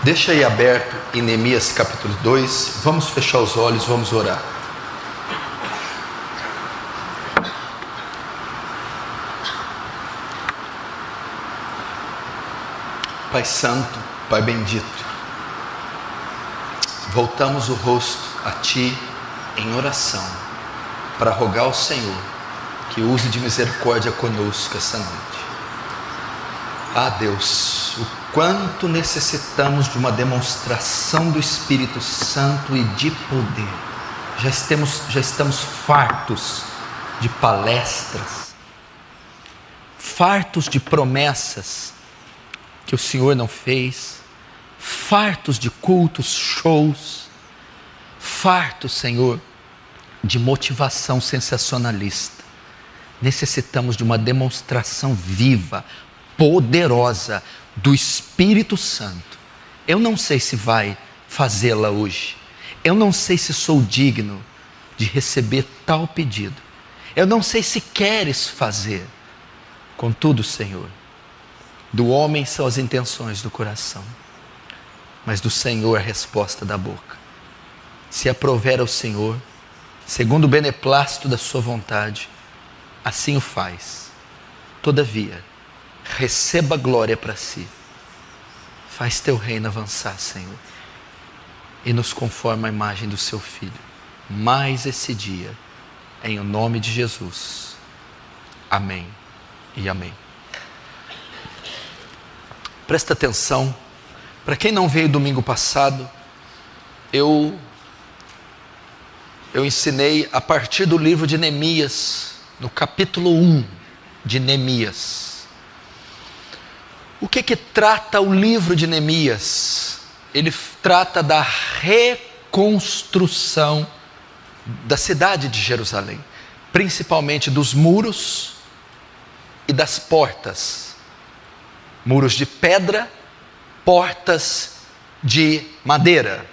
Deixa aí aberto em Neemias capítulo 2. Vamos fechar os olhos, vamos orar. Pai Santo, Pai bendito, voltamos o rosto a Ti em oração, para rogar ao Senhor que use de misericórdia conosco essa noite. Ah Deus, o quanto necessitamos de uma demonstração do Espírito Santo e de poder. Já estamos fartos de palestras, fartos de promessas que o Senhor não fez, fartos de cultos, shows, fartos, Senhor, de motivação sensacionalista. Necessitamos de uma demonstração viva, poderosa do Espírito Santo. Eu não sei se vai fazê-la hoje. Eu não sei se sou digno de receber tal pedido. Eu não sei se queres fazer. Contudo, Senhor, do homem são as intenções do coração, mas do Senhor a resposta da boca. Se aprover ao Senhor, segundo o beneplácito da sua vontade, assim o faz. Todavia, receba glória para si. Faz teu reino avançar, Senhor, e nos conforma à imagem do seu Filho. Mais esse dia, em o nome de Jesus. Amém e amém. Presta atenção. Para quem não veio domingo passado, eu ensinei a partir do livro de Neemias, no capítulo 1 de Neemias. O que trata o livro de Neemias? Ele trata da reconstrução da cidade de Jerusalém, principalmente dos muros e das portas. Muros de pedra, portas de madeira.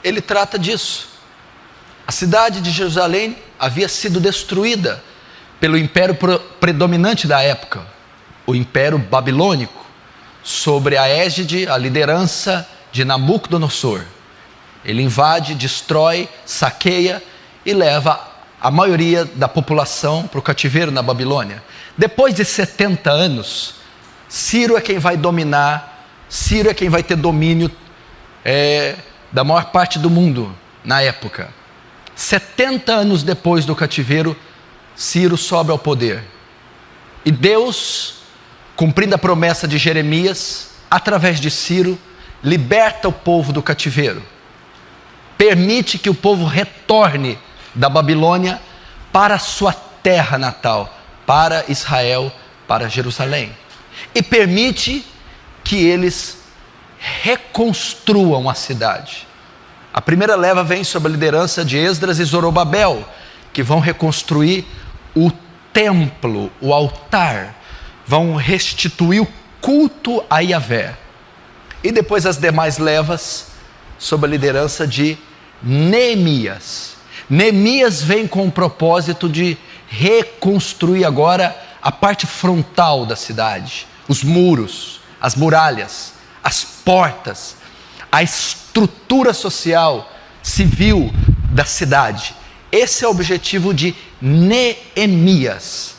Ele trata disso. A cidade de Jerusalém havia sido destruída pelo império predominante da época, o Império Babilônico, sobre a égide, a liderança de Nabucodonosor. Ele invade, destrói, saqueia e leva a maioria da população para o cativeiro na Babilônia. Depois de 70 anos, Ciro é quem vai dominar, Ciro é quem vai ter domínio da maior parte do mundo na época. 70 anos depois do cativeiro, Ciro sobe ao poder. E Deus, cumprindo a promessa de Jeremias, através de Ciro, liberta o povo do cativeiro. Permite que o povo retorne da Babilônia para a sua terra natal, para Israel, para Jerusalém. E permite que eles reconstruam a cidade. A primeira leva vem sob a liderança de Esdras e Zorobabel, que vão reconstruir o templo, o altar, vão restituir o culto a Yahvé. E depois as demais levas sob a liderança de Neemias. Neemias vem com o propósito de reconstruir agora a parte frontal da cidade, os muros, as muralhas, as portas, a estrutura social, civil da cidade. Esse é o objetivo de Neemias.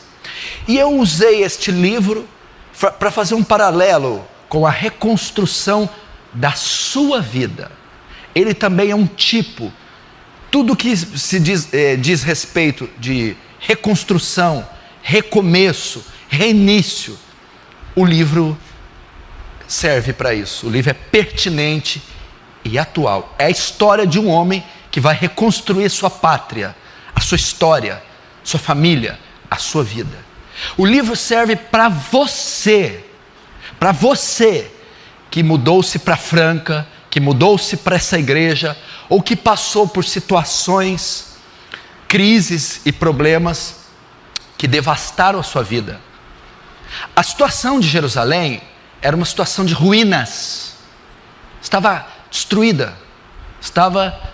E eu usei este livro para fazer um paralelo com a reconstrução da sua vida. Ele também é um tipo. Tudo que se diz respeito de reconstrução, recomeço, reinício, o livro serve para isso. O livro é pertinente e atual. É a história de um homem que vai reconstruir sua pátria, a sua história, sua família, a sua vida. O livro serve para você que mudou-se para Franca, que mudou-se para essa igreja, ou que passou por situações, crises e problemas que devastaram a sua vida. A situação de Jerusalém era uma situação de ruínas, estava destruída, estava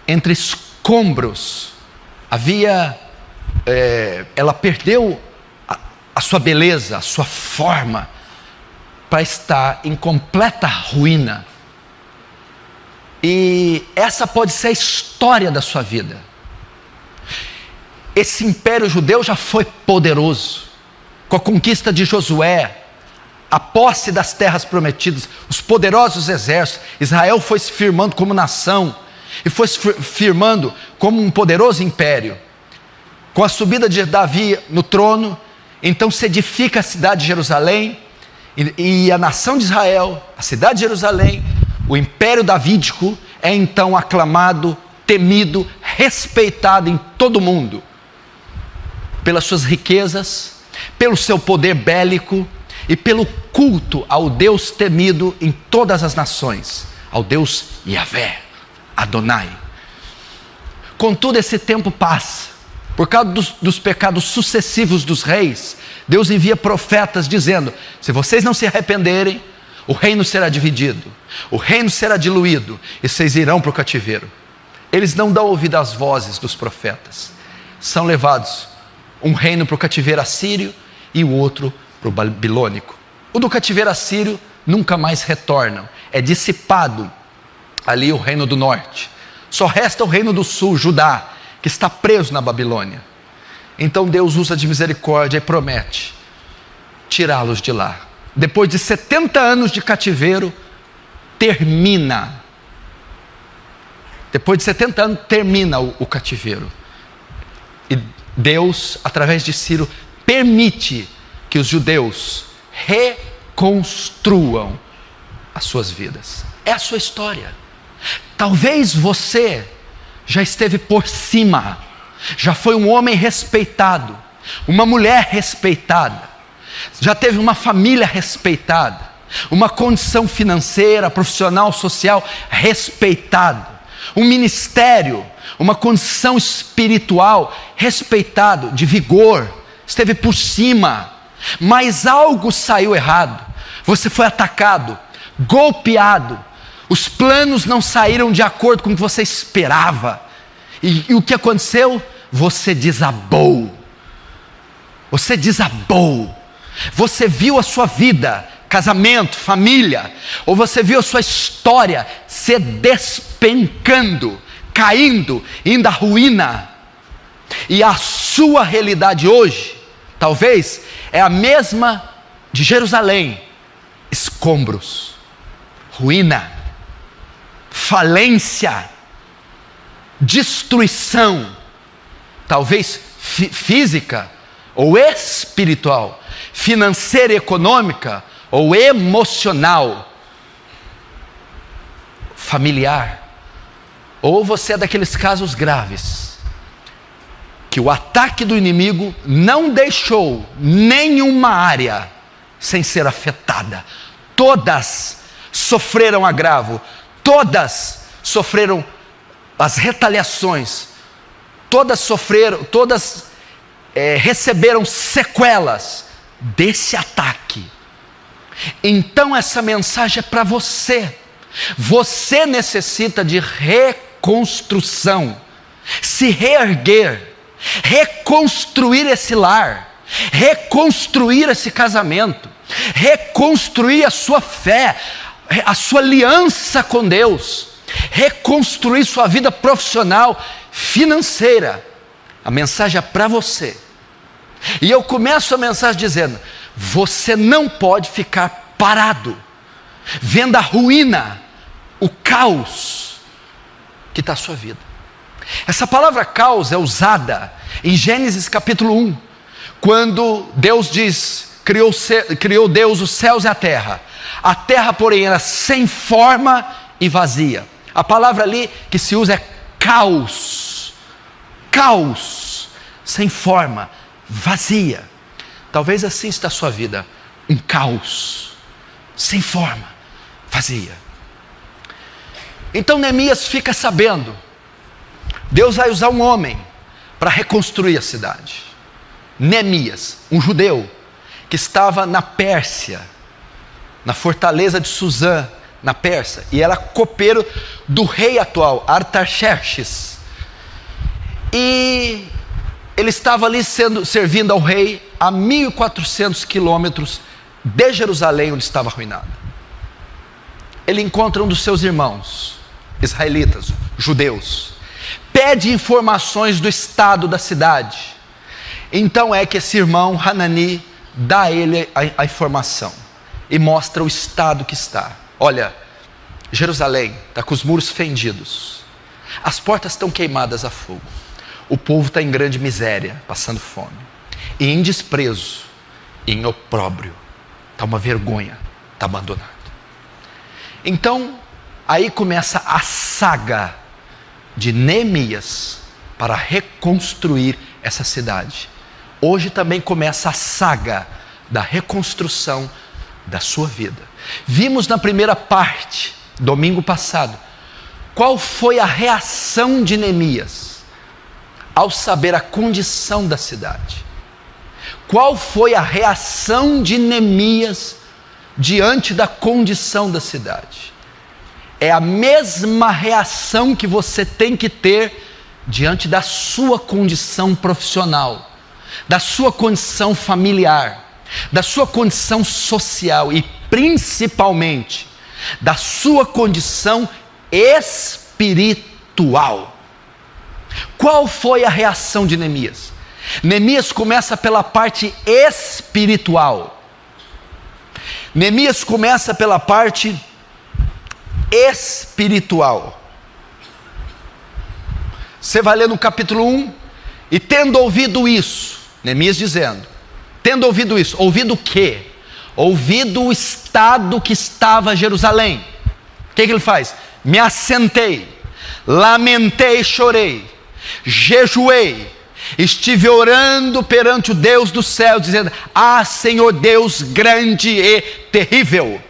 entre escombros, havia ela perdeu a sua beleza, a sua forma, para estar em completa ruína. E essa pode ser a história da sua vida. Esse império judeu já foi poderoso, com a conquista de Josué, a posse das terras prometidas, os poderosos exércitos. Israel foi se firmando como nação, e foi se firmando como um poderoso império. Com a subida de Davi no trono, então se edifica a cidade de Jerusalém, e a nação de Israel, a cidade de Jerusalém, o império davídico é então aclamado, temido, respeitado em todo o mundo, pelas suas riquezas, pelo seu poder bélico e pelo culto ao Deus temido em todas as nações, ao Deus Yahvé, Adonai. Contudo, esse tempo passa. Por causa dos pecados sucessivos dos reis, Deus envia profetas dizendo: se vocês não se arrependerem, o reino será dividido, o reino será diluído, e vocês irão para o cativeiro. Eles não dão ouvido às vozes dos profetas. São levados um reino para o cativeiro assírio e o outro para o babilônico. O do cativeiro assírio nunca mais retornam, é dissipado ali o reino do norte. Só resta o reino do sul, Judá, que está preso na Babilônia. Então Deus usa de misericórdia e promete tirá-los de lá. Depois de 70 anos de cativeiro, termina. Depois de 70 anos, termina o cativeiro. E Deus, através de Ciro, permite que os judeus reconstruam as suas vidas. É a sua história. Talvez você já esteve por cima, já foi um homem respeitado, uma mulher respeitada, já teve uma família respeitada, uma condição financeira, profissional, social respeitada, um ministério, uma condição espiritual respeitado, de vigor, esteve por cima, mas algo saiu errado, você foi atacado, golpeado, os planos não saíram de acordo com o que você esperava, e o que aconteceu? Você desabou, você viu a sua vida, casamento, família, ou você viu a sua história se despencando, caindo, indo à ruína, e a sua realidade hoje, talvez, é a mesma de Jerusalém: escombros, ruína, falência, destruição, talvez física ou espiritual, financeira e econômica ou emocional, familiar. Ou você é daqueles casos graves que o ataque do inimigo não deixou nenhuma área sem ser afetada. Todas sofreram agravo, todas sofreram as retaliações, todas receberam sequelas desse ataque. Então essa mensagem é para você. Você necessita de reconstrução, se reerguer, reconstruir esse lar, reconstruir esse casamento, reconstruir a sua fé, a sua aliança com Deus, reconstruir sua vida profissional, financeira. A mensagem é para você. E eu começo a mensagem dizendo: você não pode ficar parado, vendo a ruína, o caos que está a sua vida. Essa palavra caos é usada em Gênesis capítulo 1, quando Deus diz, criou Deus os céus e a terra, porém era sem forma e vazia. A palavra ali que se usa é caos, sem forma, vazia. Talvez assim está a sua vida, um caos, sem forma, vazia. Então Neemias fica sabendo, Deus vai usar um homem para reconstruir a cidade. Neemias, um judeu que estava na Pérsia, na fortaleza de Suzã, na Pérsia, e era copeiro do rei atual, Artaxerxes. E ele ele estava ali servindo ao rei a 1.400 quilômetros de Jerusalém, onde estava arruinada. Ele encontra um dos seus irmãos, israelitas, judeus, pede informações do estado da cidade. Então é que esse irmão, Hanani, dá a ele a informação e mostra o estado que está. Olha, Jerusalém está com os muros fendidos, as portas estão queimadas a fogo, o povo está em grande miséria, passando fome, e em desprezo, e em opróbrio, está uma vergonha, está abandonado. Então, aí começa a saga de Neemias para reconstruir essa cidade. Hoje também começa a saga da reconstrução da sua vida. Vimos na primeira parte, domingo passado, qual foi a reação de Neemias ao saber a condição da cidade. Qual foi a reação de Neemias diante da condição da cidade? É a mesma reação que você tem que ter diante da sua condição profissional, da sua condição familiar, da sua condição social e principalmente da sua condição espiritual. Qual foi a reação de Neemias? Neemias começa pela parte espiritual. Neemias começa pela parte espiritual. Você vai ler no capítulo 1, e tendo ouvido isso, Neemias dizendo, tendo ouvido isso, ouvido o quê? Ouvido o estado que estava Jerusalém. O que ele faz? Me assentei, lamentei e chorei, jejuei, estive orando perante o Deus do céu, dizendo: ah, Senhor Deus grande e terrível.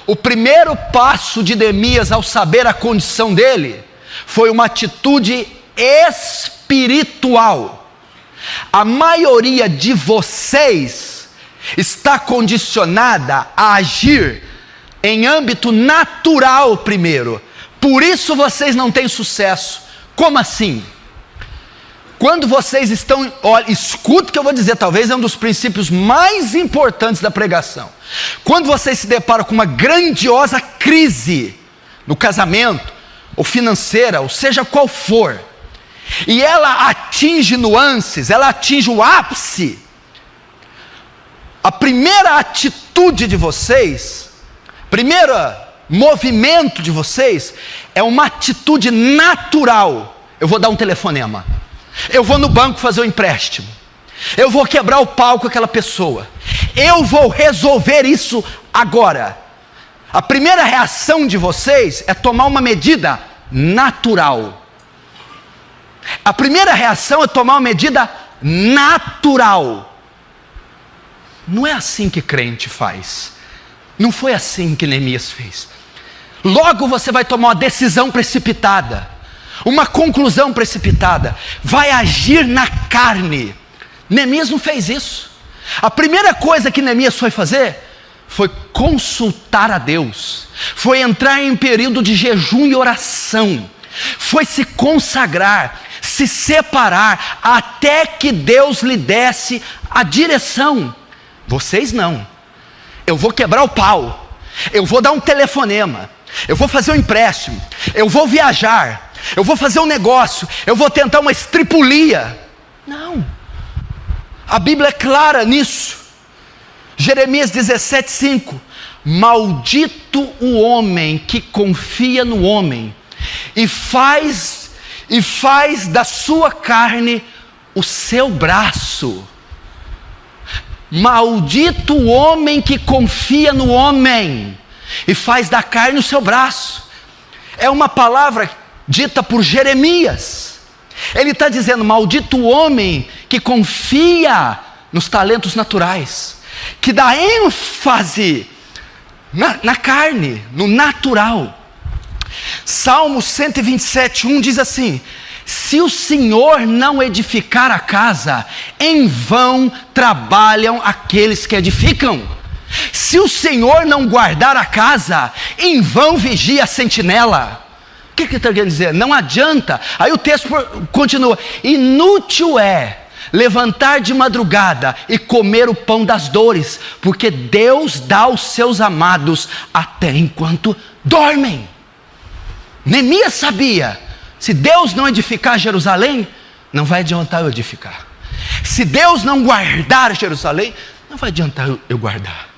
O primeiro passo de Neemias ao saber a condição dele foi uma atitude espiritual. A maioria de vocês está condicionada a agir em âmbito natural primeiro, por isso vocês não têm sucesso. Como assim? Quando vocês estão, olha, escuta o que eu vou dizer, talvez é um dos princípios mais importantes da pregação. Quando vocês se deparam com uma grandiosa crise no casamento, ou financeira, ou seja qual for, e ela atinge nuances, ela atinge o ápice, a primeira atitude de vocês, primeiro movimento de vocês, é uma atitude natural. Eu vou dar um telefonema, eu vou no banco fazer um empréstimo, eu vou quebrar o pau com aquela pessoa, eu vou resolver isso agora. A primeira reação de vocês é tomar uma medida natural. A primeira reação é tomar uma medida natural. Não é assim que crente faz. Não foi assim que Neemias fez. Logo você vai tomar uma decisão precipitada, uma conclusão precipitada, vai agir na carne. Neemias não fez isso. A primeira coisa que Neemias foi fazer foi consultar a Deus, foi entrar em um período de jejum e oração, foi se consagrar, se separar, até que Deus lhe desse a direção. Vocês não. Eu vou quebrar o pau, eu vou dar um telefonema, eu vou fazer um empréstimo, eu vou viajar, eu vou fazer um negócio, eu vou tentar uma estripulia. Não, a Bíblia é clara nisso. Jeremias 17:5, maldito o homem que confia no homem e faz da sua carne o seu braço. Maldito o homem que confia no homem e faz da carne o seu braço. É uma palavra dita por Jeremias. Ele está dizendo: maldito o homem que confia nos talentos naturais, que dá ênfase na carne, no natural. Salmo 127:1 diz assim: se o Senhor não edificar a casa, em vão trabalham aqueles que edificam. Se o Senhor não guardar a casa, em vão vigia a sentinela. O que ele está querendo dizer? Não adianta. Aí o texto continua: inútil é levantar de madrugada e comer o pão das dores, porque Deus dá aos seus amados até enquanto dormem. Neemias sabia, se Deus não edificar Jerusalém, não vai adiantar eu edificar. Se Deus não guardar Jerusalém, não vai adiantar eu guardar.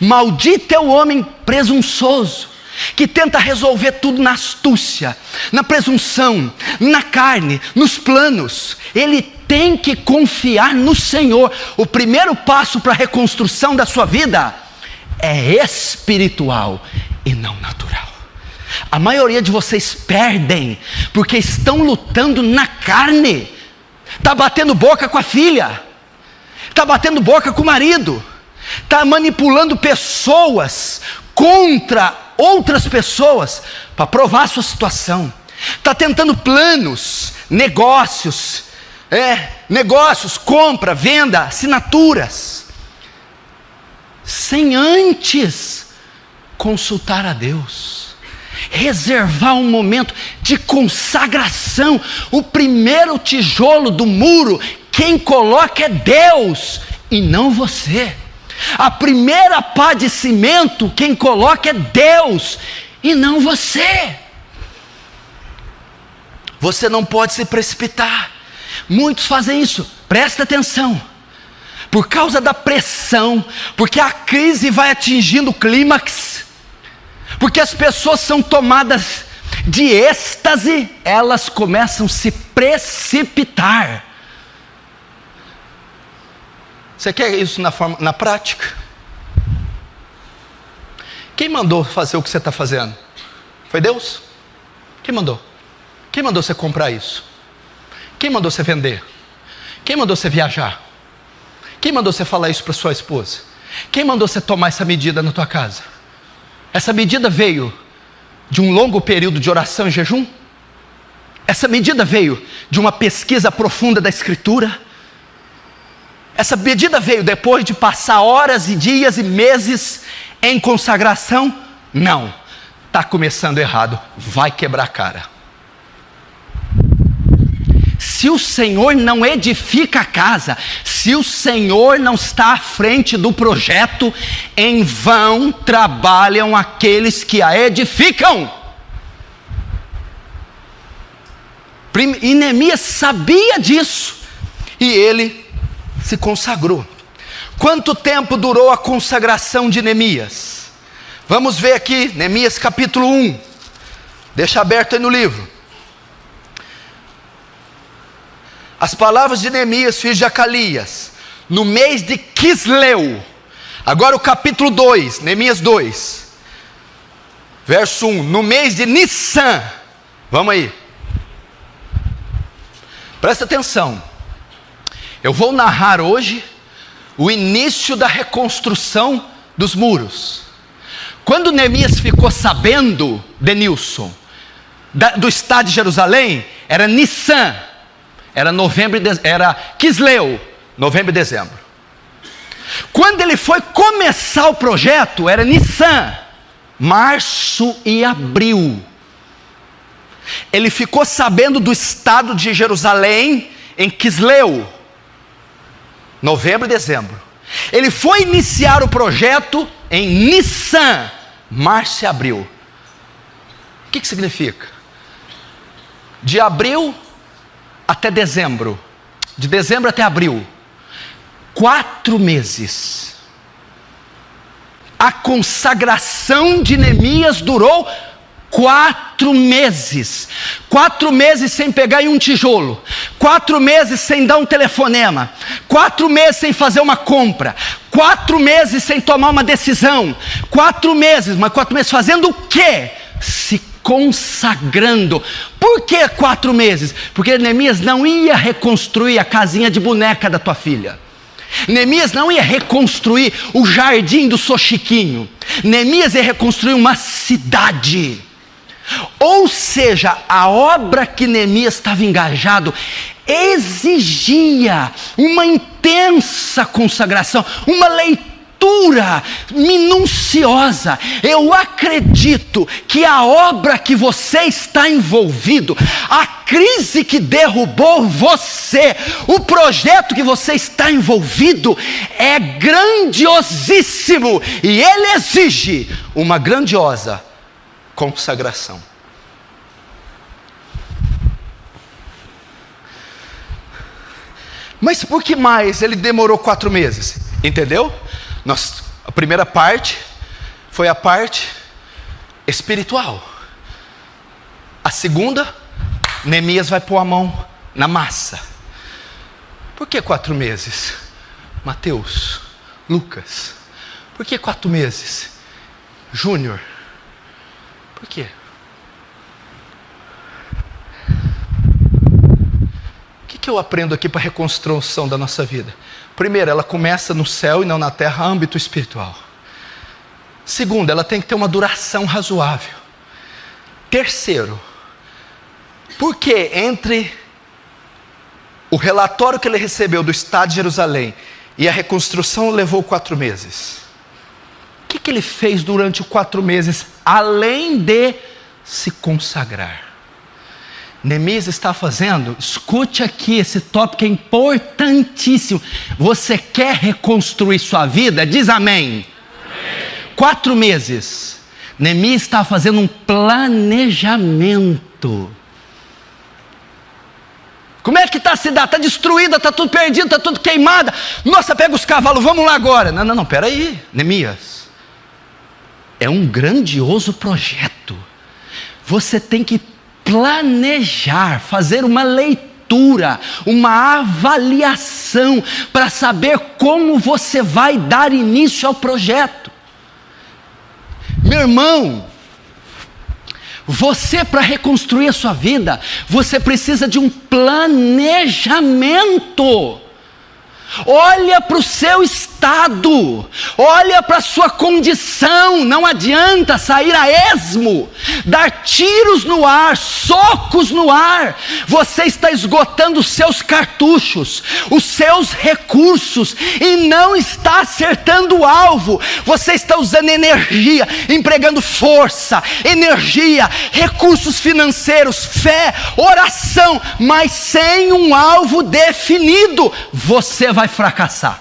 Maldito é o homem presunçoso, que tenta resolver tudo na astúcia, na presunção, na carne, nos planos. Ele tem que confiar no Senhor. O primeiro passo para a reconstrução da sua vida é espiritual e não natural. A maioria de vocês perdem porque estão lutando na carne. Está batendo boca com a filha, está batendo boca com o marido, está manipulando pessoas contra outras pessoas para provar a sua situação, está tentando planos, negócios, compra, venda, assinaturas, sem antes consultar a Deus, reservar um momento de consagração. O primeiro tijolo do muro, quem coloca é Deus e não você. A primeira pá de cimento, quem coloca é Deus e não você. Você não pode se precipitar. Muitos fazem isso, presta atenção. Por causa da pressão, porque a crise vai atingindo o clímax, porque as pessoas são tomadas de êxtase, elas começam a se precipitar. Você quer isso na prática? Quem mandou fazer o que você está fazendo? Foi Deus? Quem mandou? Quem mandou você comprar isso? Quem mandou você vender? Quem mandou você viajar? Quem mandou você falar isso para sua esposa? Quem mandou você tomar essa medida na tua casa? Essa medida veio de um longo período de oração e jejum? Essa medida veio de uma pesquisa profunda da Escritura? Essa medida veio depois de passar horas e dias e meses em consagração? Não, está começando errado, vai quebrar a cara. Se o Senhor não edifica a casa, se o Senhor não está à frente do projeto, em vão trabalham aqueles que a edificam. E Neemias sabia disso, e ele se consagrou. Quanto tempo durou a consagração de Neemias? Vamos ver aqui, Neemias capítulo 1, deixa aberto aí no livro. As palavras de Neemias, filho de Acalias, no mês de Quisleu. Agora o capítulo 2, Neemias 2, verso 1, no mês de Nissan. Vamos aí, presta atenção. Eu vou narrar hoje o início da reconstrução dos muros. Quando Neemias ficou sabendo, Denilson, do estado de Jerusalém, era Nissan, era Quisleu, novembro e dezembro. Quando ele foi começar o projeto, era Nissan, março e abril. Ele ficou sabendo do estado de Jerusalém em Quisleu, novembro e dezembro. Ele foi iniciar o projeto em Nissan, março e abril. O que significa? De abril até dezembro, de dezembro até abril, 4 meses. A consagração de Neemias durou 4 meses. 4 meses sem pegar em um tijolo, 4 meses sem dar um telefonema, 4 meses sem fazer uma compra, 4 meses sem tomar uma decisão, 4 meses, mas 4 meses fazendo o quê? Se consagrando. Por que 4 meses? Porque Neemias não ia reconstruir a casinha de boneca da tua filha. Neemias não ia reconstruir o jardim do Sochiquinho. Neemias ia reconstruir uma cidade. Ou seja, a obra que Neemias estava engajado exigia uma intensa consagração, uma leitura minuciosa. Eu acredito que a obra que você está envolvido, a crise que derrubou você, o projeto que você está envolvido é grandiosíssimo e ele exige uma grandiosa consagração. Mas por que mais ele demorou 4 meses? Entendeu? A primeira parte foi a parte espiritual. A segunda, Neemias vai pôr a mão na massa. Por que 4 meses? Mateus, Lucas. Por que 4 meses? Júnior. Por quê? O que eu aprendo aqui para a reconstrução da nossa vida? Primeiro, ela começa no céu e não na terra, âmbito espiritual. Segundo, ela tem que ter uma duração razoável. Terceiro, por que entre o relatório que ele recebeu do Estado de Jerusalém e a reconstrução levou 4 meses? O que ele fez durante os 4 meses, além de se consagrar? Neemias está fazendo, escute aqui, esse tópico é importantíssimo. Você quer reconstruir sua vida? Diz amém. 4 meses. Neemias está fazendo um planejamento. Como é que está a cidade? Está destruída, está tudo perdido, está tudo queimada. Nossa, pega os cavalos, vamos lá agora. Não, peraí, Neemias. É um grandioso projeto. Você tem que planejar, fazer uma leitura, uma avaliação, para saber como você vai dar início ao projeto. Meu irmão, você, para reconstruir a sua vida, você precisa de um planejamento. Olha para o seu estado, olha para a sua condição. Não adianta sair a esmo, dar tiros no ar, socos no ar. Você está esgotando os seus cartuchos, os seus recursos, e não está acertando o alvo. Você está usando energia, empregando força, energia, recursos financeiros, fé, oração, mas sem um alvo definido, você vai fracassar.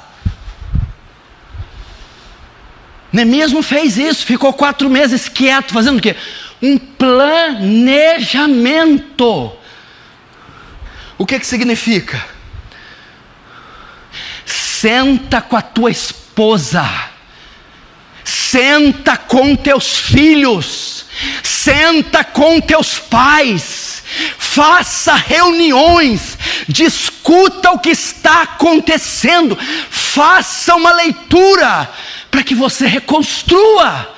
Neemias não fez isso, ficou 4 meses quieto, fazendo o quê? Um planejamento. O que significa? Senta com a tua esposa, senta com teus filhos, senta com teus pais, faça reuniões, discuta o que está acontecendo, faça uma leitura, para que você reconstrua.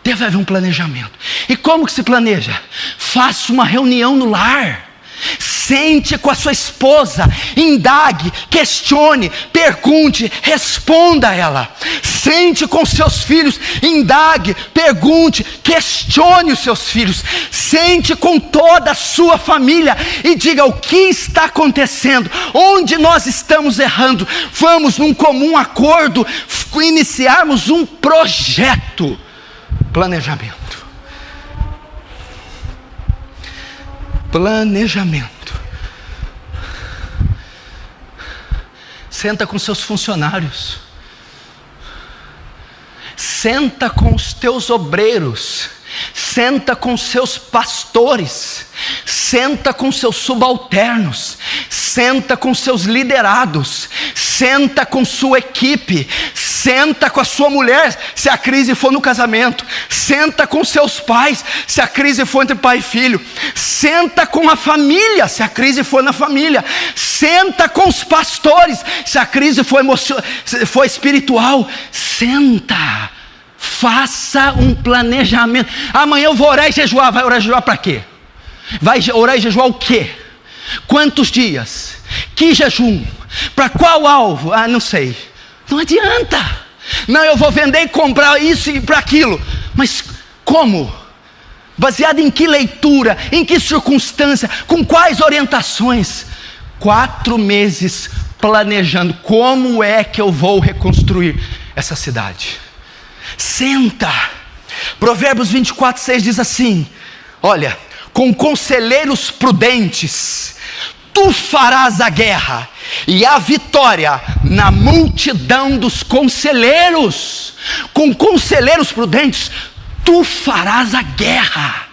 Deve haver um planejamento. E como que se planeja? Faça uma reunião no lar, sente com a sua esposa, indague, questione, pergunte, responda a ela. Sente com seus filhos, indague, pergunte, questione os seus filhos. Sente com toda a sua família e diga o que está acontecendo, onde nós estamos errando. Vamos num comum acordo iniciarmos um projeto. Planejamento. Planejamento. Senta com seus funcionários, senta com os teus obreiros, senta com seus pastores, senta com seus subalternos, senta com seus liderados, senta com sua equipe, senta com a sua mulher, se a crise for no casamento, senta com seus pais, se a crise for entre pai e filho, senta com a família, se a crise for na família, senta com os pastores, se a crise for espiritual, senta, faça um planejamento. Amanhã eu vou orar e jejuar. Vai orar e jejuar para quê? Vai orar e jejuar o quê? Quantos dias? Que jejum? Para qual alvo? Não sei. Não adianta. Não, eu vou vender e comprar isso e para aquilo. Mas como? Baseado em que leitura? Em que circunstância? Com quais orientações? 4 meses planejando. Como é que eu vou reconstruir? essa cidade. Senta. Provérbios 24:6 diz assim: olha, com conselheiros prudentes tu farás a guerra, e a vitória na multidão dos conselheiros. Com conselheiros prudentes tu farás a guerra,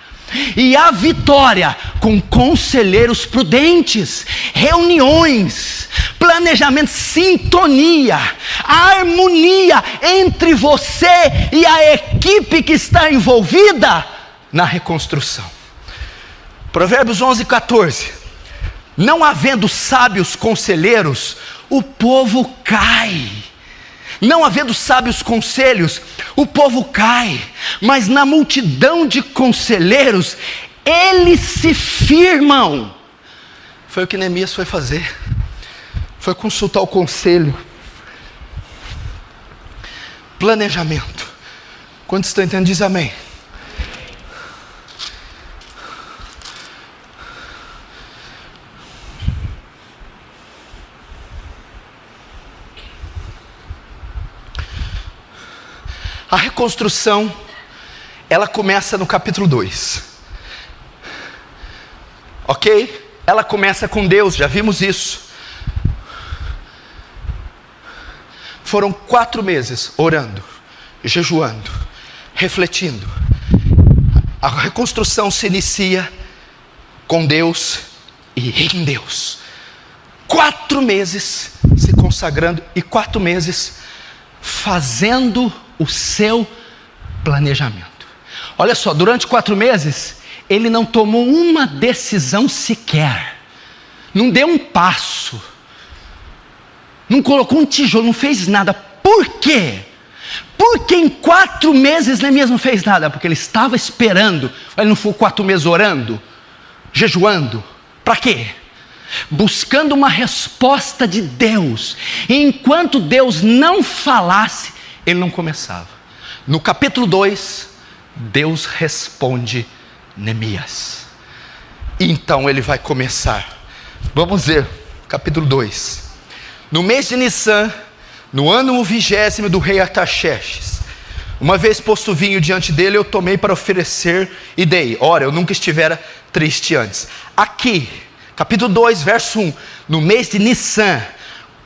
e a vitória com conselheiros prudentes. Reuniões, planejamento, sintonia, harmonia entre você e a equipe que está envolvida na reconstrução. Provérbios 11:14: não havendo sábios conselheiros, o povo cai. Não havendo sábios conselhos, o povo cai. Mas na multidão de conselheiros, eles se firmam. Foi o que Neemias foi fazer. Foi consultar o conselho. Planejamento. Quantos estão entendendo? Diz amém. A reconstrução, ela começa no capítulo 2. Ok? Ela começa com Deus, já vimos isso. Foram 4 meses orando, jejuando, refletindo. A reconstrução se inicia com Deus e em Deus. 4 meses se consagrando e 4 meses fazendo o seu planejamento. Olha só, durante 4 meses, ele não tomou uma decisão sequer. Não deu um passo. Não colocou um tijolo, não fez nada. Por quê? Porque em 4 meses Neemias não fez nada? Porque ele estava esperando. Ele não ficou 4 meses orando, jejuando. Para quê? Buscando uma resposta de Deus. E enquanto Deus não falasse, ele não começava. No capítulo 2, Deus responde Neemias. Então ele vai começar. Vamos ver, capítulo 2. No mês de Nissan, no ano 20º do rei Artaxerxes, uma vez posto vinho diante dele, eu tomei para oferecer e dei. Ora, eu nunca estivera triste antes. Aqui, capítulo 2, verso 1. No mês de Nissan,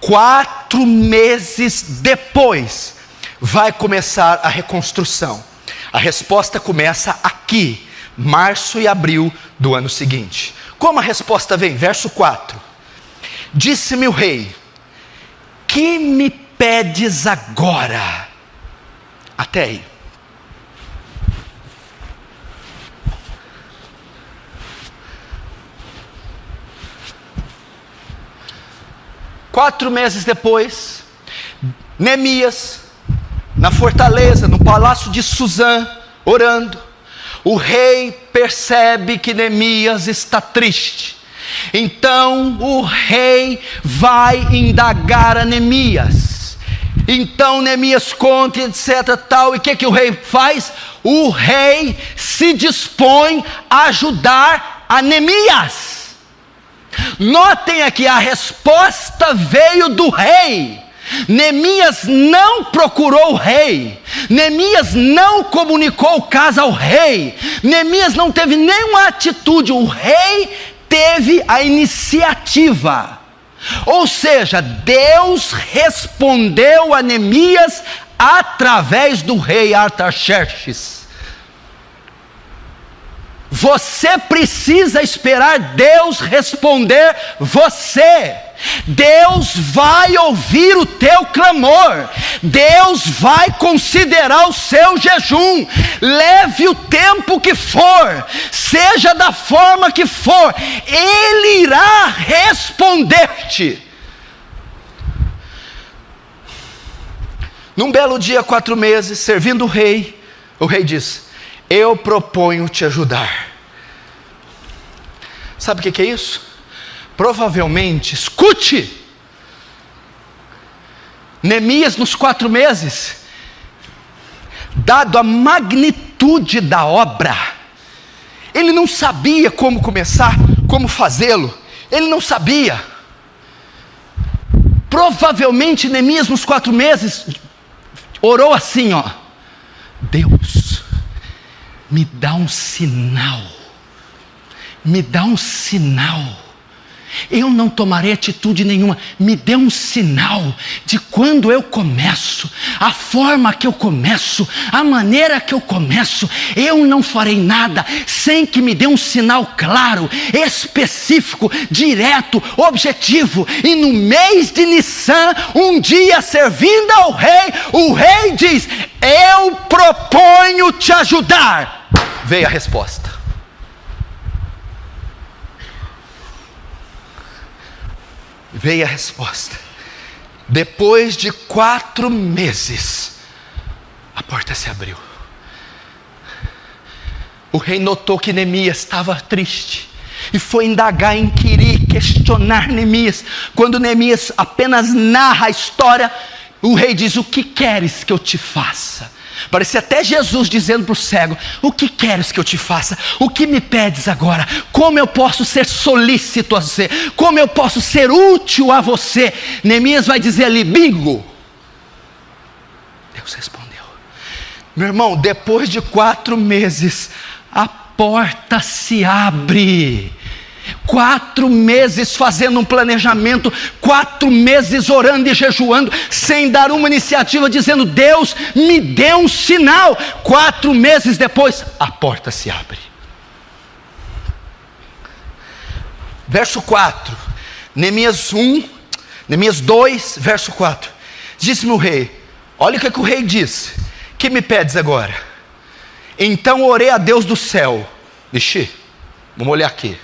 4 meses depois, vai começar a reconstrução. A resposta começa aqui, março e abril do ano seguinte. Como a resposta vem? Verso 4. Disse-me o rei: que me pedes agora? Até aí. Quatro meses depois, Neemias, na fortaleza, no palácio de Suzã, orando, o rei percebe que Neemias está triste. Então o rei vai indagar a Neemias. Então Neemias conta, etc, tal. E o que o rei faz? O rei se dispõe a ajudar a Neemias. Notem aqui, a resposta veio do rei. Neemias não procurou o rei. Neemias não comunicou o caso ao rei. Neemias não teve nenhuma atitude. O rei teve a iniciativa. Ou seja, Deus respondeu a Neemias através do rei Artaxerxes. Você precisa esperar Deus responder você. Deus vai ouvir o teu clamor. Deus vai considerar o seu jejum. Leve o tempo que for, seja da forma que for, Ele irá responder-te. Num belo dia, 4 meses, servindo o rei diz: eu proponho te ajudar. Sabe o que é isso? Provavelmente, escute, Neemias nos 4 meses, dado a magnitude da obra, ele não sabia como começar, como fazê-lo, ele não sabia. Provavelmente Neemias nos 4 meses orou assim, ó: Deus, me dá um sinal, me dá um sinal. Eu não tomarei atitude nenhuma. Me dê um sinal de quando eu começo, a forma que eu começo, a maneira que eu começo. Eu não farei nada sem que me dê um sinal claro, específico, direto, objetivo. E no mês de Nissan, um dia servindo ao rei, o rei diz: eu proponho te ajudar. Veio a resposta. Veio a resposta. Depois de 4 meses, a porta se abriu. O rei notou que Neemias estava triste e foi indagar, inquirir, questionar Neemias. Quando Neemias apenas narra a história, o rei diz: o que queres que eu te faça? Parecia até Jesus dizendo para o cego: o que queres que eu te faça? O que me pedes agora? Como eu posso ser solícito a você? Como eu posso ser útil a você? Neemias vai dizer ali: bingo! Deus respondeu. Meu irmão, depois de 4 meses, a porta se abre. 4 meses fazendo um planejamento, 4 meses orando e jejuando, sem dar uma iniciativa, dizendo: Deus, me dê um sinal. 4 meses depois, a porta se abre. Verso 4, Neemias 2, verso 4. Disse-me o rei: olha o que o rei disse: que me pedes agora? Então orei a Deus do céu. Ixi, vamos olhar aqui.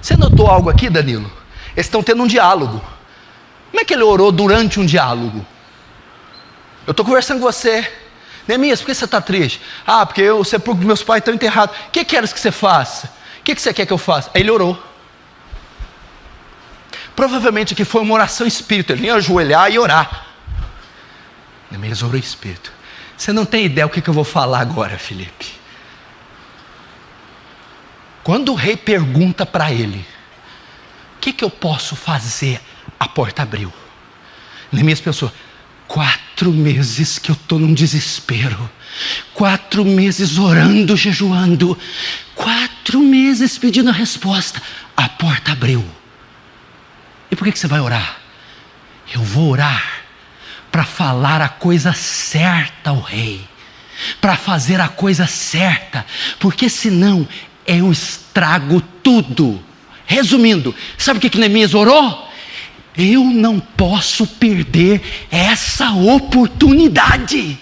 Você notou algo aqui, Danilo? Eles estão tendo um diálogo. Como é que ele orou durante um diálogo? Eu estou conversando com você: Neemias, por que você está triste? Ah, porque o sepulcro dos meus pais estão enterrados. O que queres que você faça? O que você quer que eu faça? Aí ele orou. Provavelmente aqui foi uma oração em espírito. Ele ia ajoelhar e orar. Neemias orou em espírito. Você não tem ideia o que eu vou falar agora, Felipe. Quando o rei pergunta para ele: o que eu posso fazer? A porta abriu. Neemias pensou: 4 meses que eu estou num desespero, 4 meses orando, jejuando, 4 meses pedindo a resposta. A porta abriu. E por que você vai orar? Eu vou orar para falar a coisa certa ao rei, para fazer a coisa certa, porque senão eu estrago tudo. Resumindo, sabe o que Neemias orou? Eu não posso perder essa oportunidade.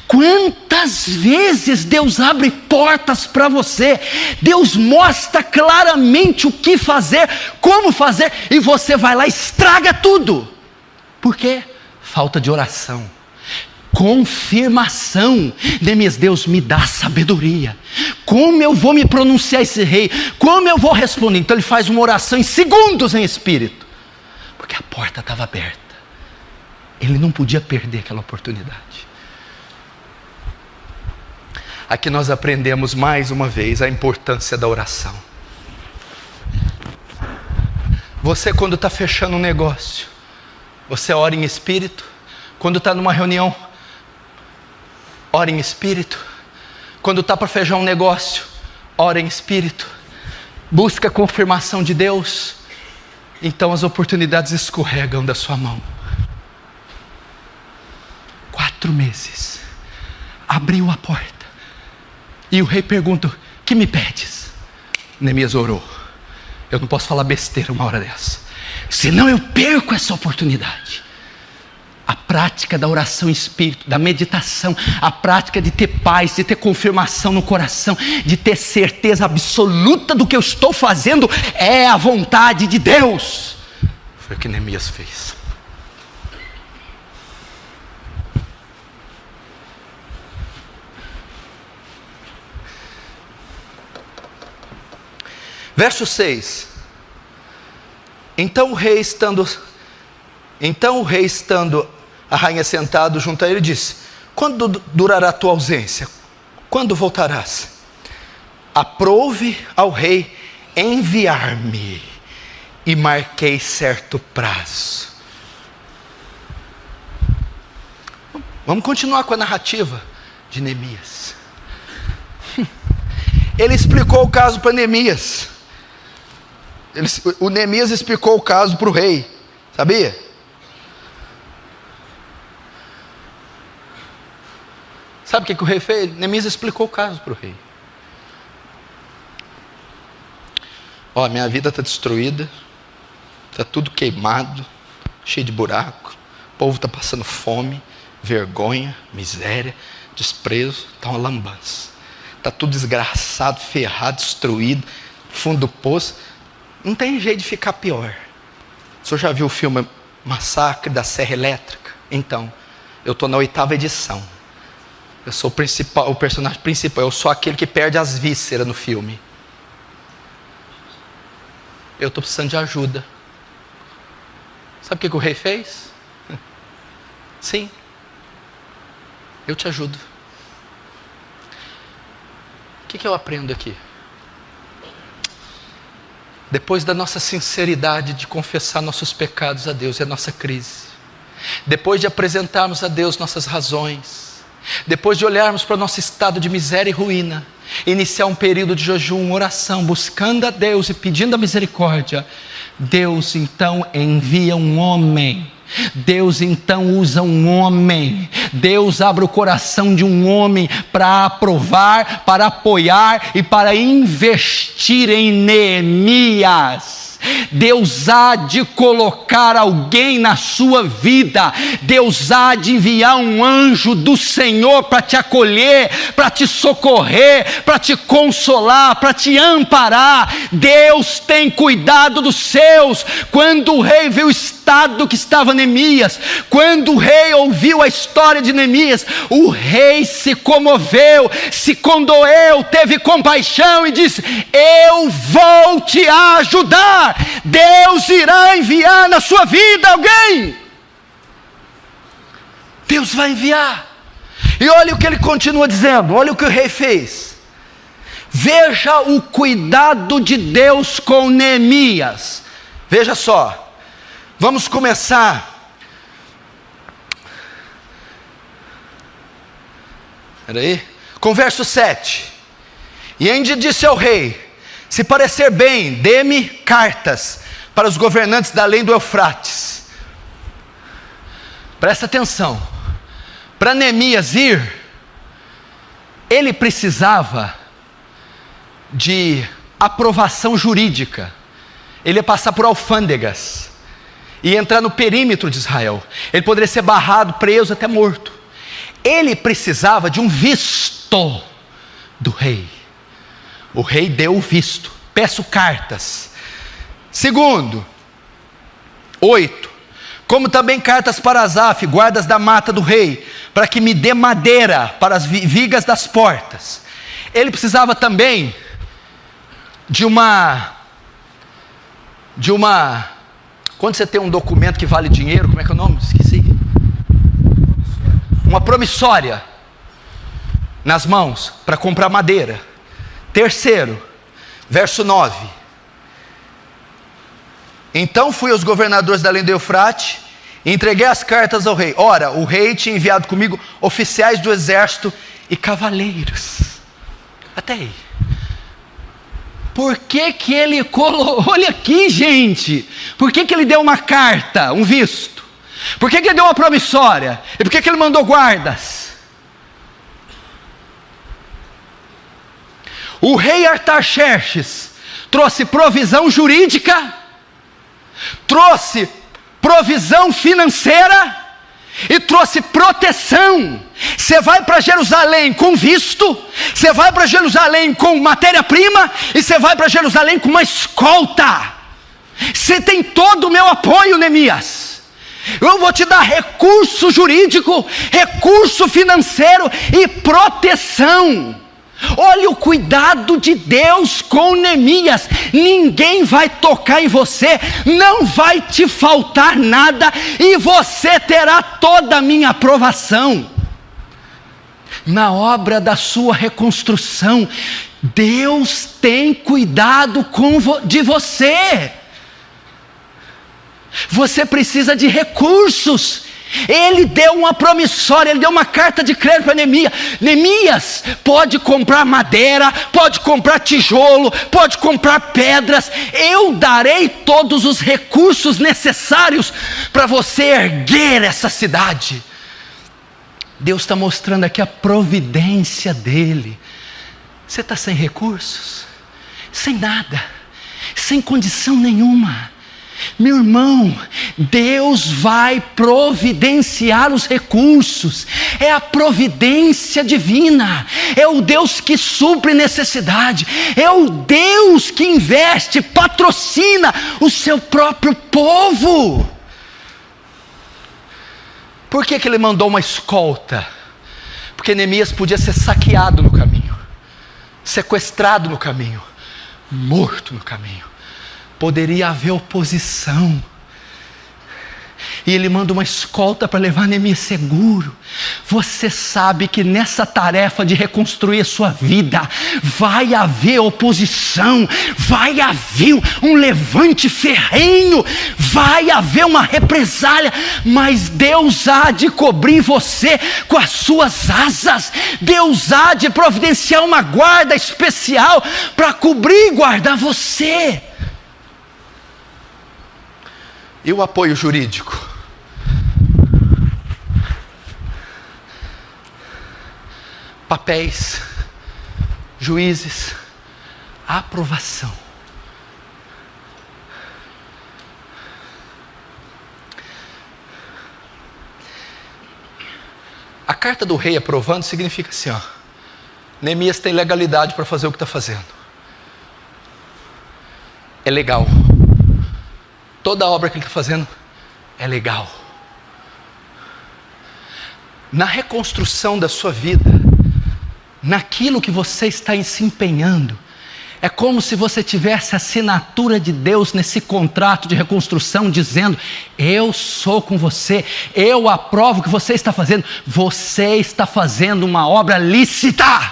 Quantas vezes Deus abre portas para você, Deus mostra claramente o que fazer, como fazer, e você vai lá e estraga tudo. Por quê? Falta de oração, confirmação. Neemias: Deus, me dá sabedoria. Como eu vou me pronunciar esse rei? Como eu vou responder? Então ele faz uma oração em segundos em espírito, porque a porta estava aberta. Ele não podia perder aquela oportunidade. Aqui nós aprendemos mais uma vez a importância da oração. Você, quando está fechando um negócio, você ora em espírito. Quando está numa reunião, ora em espírito. Quando está para fechar um negócio, ora em espírito. Busca a confirmação de Deus. Então as oportunidades escorregam da sua mão. 4 meses. Abriu a porta. E o rei pergunta: que me pedes? Neemias orou: eu não posso falar besteira uma hora dessa, senão eu perco essa oportunidade. A prática da oração em espírito, da meditação, a prática de ter paz, de ter confirmação no coração, de ter certeza absoluta do que eu estou fazendo é a vontade de Deus. Foi o que Neemias fez. Verso 6. Então o rei estando a rainha sentado junto a ele, disse: quando durará a tua ausência? Quando voltarás? Aprouve ao rei enviar-me, e marquei certo prazo. Vamos continuar com a narrativa de Neemias. Ele explicou o caso para Neemias. O Neemias explicou o caso para o rei, sabia? Sabe o que o rei fez? Neemias explicou o caso para o rei. Ó, minha vida está destruída, está tudo queimado, cheio de buraco, o povo está passando fome, vergonha, miséria, desprezo, está uma lambança, está tudo desgraçado, ferrado, destruído, fundo do poço, não tem jeito de ficar pior. O senhor já viu o filme Massacre da Serra Elétrica? Então, eu estou na 8ª edição, eu sou o personagem principal, eu sou aquele que perde as vísceras no filme. Eu estou precisando de ajuda. Sabe o que o rei fez? Sim, eu te ajudo. O que eu aprendo aqui? Depois da nossa sinceridade de confessar nossos pecados a Deus e a nossa crise, depois de apresentarmos a Deus nossas razões, depois de olharmos para o nosso estado de miséria e ruína, iniciar um período de jejum, oração, buscando a Deus e pedindo a misericórdia, Deus então envia um homem. Deus então usa um homem. Deus abre o coração de um homem para aprovar, para apoiar e para investir em Neemias. Deus há de colocar alguém na sua vida. Deus há de enviar um anjo do Senhor para te acolher, para te socorrer, para te consolar, para te amparar. Deus tem cuidado dos seus. Quando o rei viu o estado que estava Neemias, quando o rei ouviu a história de Neemias, o rei se comoveu, se condoeu, teve compaixão e disse: eu vou te ajudar. Deus irá enviar na sua vida alguém. Deus vai enviar. E olha o que ele continua dizendo, olha o que o rei fez. Veja o cuidado de Deus com Neemias. Veja só, vamos começar. Espera aí. Com verso 7. E ainda disse ao rei: se parecer bem, dê-me cartas para os governantes da além do Eufrates. Presta atenção. Para Neemias ir, ele precisava de aprovação jurídica. Ele ia passar por alfândegas e entrar no perímetro de Israel. Ele poderia ser barrado, preso, até morto. Ele precisava de um visto do rei. O rei deu o visto. Peço cartas. Segundo, 8. Como também cartas para Asaf, guardas da mata do rei, para que me dê madeira para as vigas das portas. Ele precisava também de uma quando você tem um documento que vale dinheiro, como é que é o nome? Esqueci. Uma promissória nas mãos para comprar madeira. Terceiro, verso 9. Então fui aos governadores da além do Eufrate e entreguei as cartas ao rei. Ora, o rei tinha enviado comigo oficiais do exército e cavaleiros. Até aí. Por que que ele colocou? Olha aqui, gente. Por que que ele deu uma carta, um visto? Por que que ele deu uma promissória? E por que que ele mandou guardas? O rei Artaxerxes trouxe provisão jurídica, trouxe provisão financeira e trouxe proteção. Você vai para Jerusalém com visto, você vai para Jerusalém com matéria-prima e você vai para Jerusalém com uma escolta. Você tem todo o meu apoio, Neemias. Eu vou te dar recurso jurídico, recurso financeiro e proteção. Olha o cuidado de Deus com Neemias. Ninguém vai tocar em você, não vai te faltar nada e você terá toda a minha aprovação. Na obra da sua reconstrução, Deus tem cuidado de você. Você precisa de recursos Ele deu uma promissória, ele deu uma carta de crédito para Neemias. Neemias pode comprar madeira, pode comprar tijolo, pode comprar pedras. Eu darei todos os recursos necessários para você erguer essa cidade. Deus está mostrando aqui a providência dele. Você está sem recursos? Sem nada, sem condição nenhuma. Meu irmão, Deus vai providenciar os recursos. É a providência divina. É o Deus que supre necessidade. É o Deus que investe, patrocina o seu próprio povo. Por que ele mandou uma escolta? Porque Neemias podia ser saqueado no caminho, sequestrado no caminho, morto no caminho. Poderia haver oposição. E ele manda uma escolta para levar Neemias seguro. Você sabe que nessa tarefa de reconstruir a sua vida, vai haver oposição, vai haver um levante ferrenho, vai haver uma represália, mas Deus há de cobrir você com as suas asas. Deus há de providenciar uma guarda especial para cobrir e guardar você. E o apoio jurídico? Papéis, juízes, aprovação. A carta do rei aprovando significa assim, ó: Neemias tem legalidade para fazer o que está fazendo. É legal. Toda a obra que ele está fazendo é legal. Na reconstrução da sua vida, naquilo que você está se empenhando, é como se você tivesse a assinatura de Deus nesse contrato de reconstrução, dizendo: eu sou com você, eu aprovo o que você está fazendo. Você está fazendo uma obra lícita,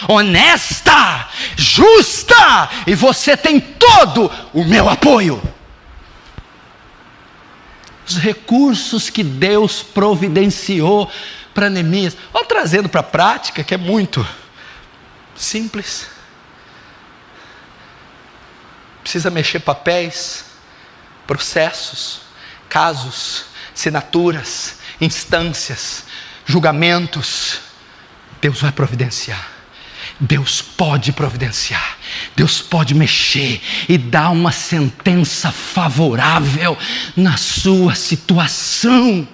honesta, justa, e você tem todo o meu apoio. Os recursos que Deus providenciou para Neemias. Vou trazendo para a prática, que é muito simples. Precisa mexer papéis, processos, casos, assinaturas, instâncias, julgamentos. Deus vai providenciar. Deus pode providenciar, Deus pode mexer e dar uma sentença favorável na sua situação.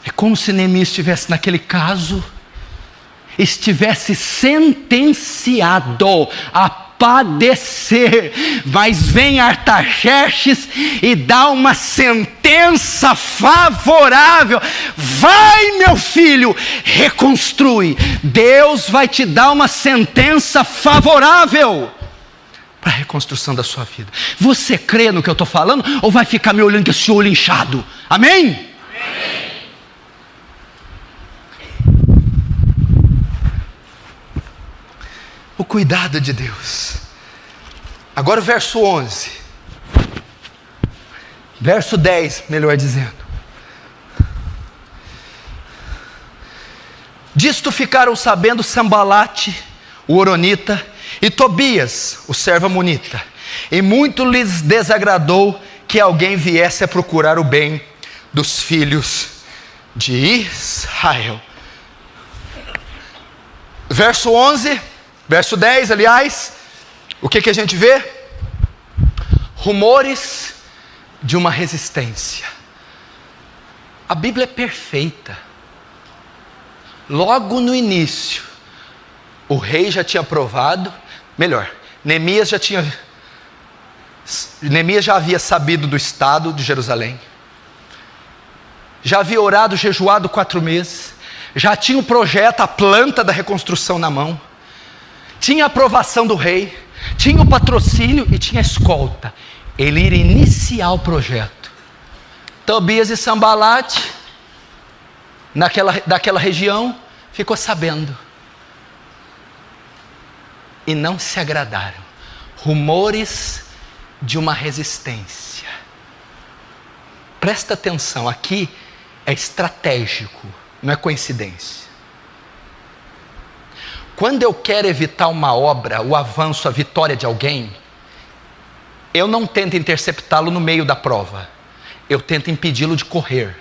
É como se Neemias estivesse naquele caso, estivesse sentenciado a padecer, mas vem Artaxerxes e dá uma sentença favorável. Vai, meu filho, reconstrui. Deus vai te dar uma sentença favorável para a reconstrução da sua vida. Você crê no que eu estou falando, ou vai ficar me olhando com esse olho inchado? Amém? Amém. O cuidado de Deus. Agora o verso 11. Verso 10, melhor dizendo. Disto ficaram sabendo Sambalate, o Horonita, e Tobias, o servo amonita. E muito lhes desagradou que alguém viesse a procurar o bem dos filhos de Israel. Verso 11... Verso 10, aliás, o que a gente vê? Rumores de uma resistência. A Bíblia é perfeita. Logo no início, o rei já tinha aprovado, melhor, Neemias já havia sabido do estado de Jerusalém, já havia orado, jejuado 4 meses, já tinha o projeto, a planta da reconstrução na mão, tinha a aprovação do rei, tinha o patrocínio e tinha a escolta. Ele iria iniciar o projeto. Tobias e Sambalate, daquela região, ficou sabendo. E não se agradaram. Rumores de uma resistência. Presta atenção, aqui é estratégico, não é coincidência. Quando eu quero evitar uma obra, o avanço, a vitória de alguém, eu não tento interceptá-lo no meio da prova. Eu tento impedi-lo de correr,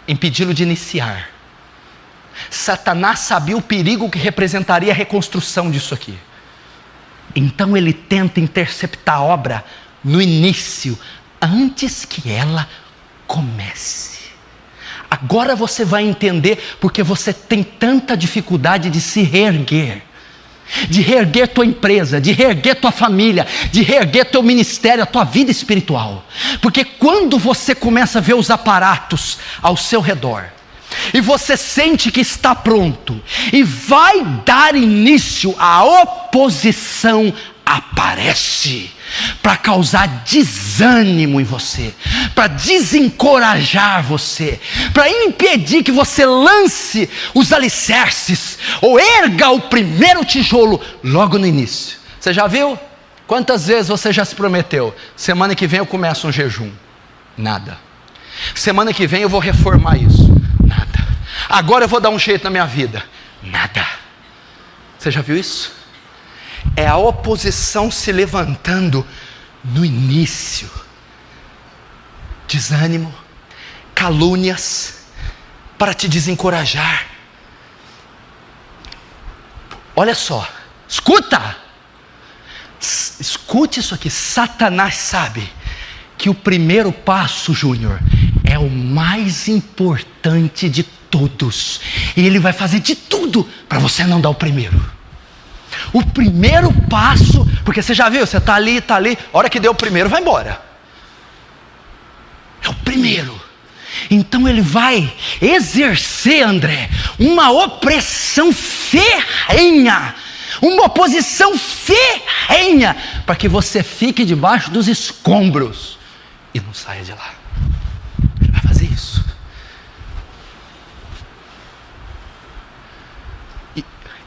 impedi-lo de iniciar. Satanás sabia o perigo que representaria a reconstrução disso aqui. Então ele tenta interceptar a obra no início, antes que ela comece. Agora você vai entender porque você tem tanta dificuldade de se reerguer. De reerguer tua empresa, de reerguer tua família, de reerguer teu ministério, a tua vida espiritual. Porque quando você começa a ver os aparatos ao seu redor, e você sente que está pronto, e vai dar início, a oposição aparece, para causar desânimo em você, para desencorajar você, para impedir que você lance os alicerces, ou erga o primeiro tijolo logo no início. Você já viu? Quantas vezes você já se prometeu? Semana que vem eu começo um jejum. Nada. Semana que vem eu vou reformar isso. Nada. Agora eu vou dar um jeito na minha vida. Nada. Você já viu isso? É a oposição se levantando no início. Desânimo, calúnias, para te desencorajar. Olha só, escuta! Escute isso aqui. Satanás sabe que o primeiro passo, Júnior, é o mais importante de todos. E ele vai fazer de tudo para você não dar o primeiro. O primeiro passo, porque você já viu, você está ali, a hora que deu o primeiro, vai embora. É o primeiro. Então ele vai exercer, André, uma opressão ferrenha, uma oposição ferrenha, para que você fique debaixo dos escombros e não saia de lá. Ele vai fazer isso.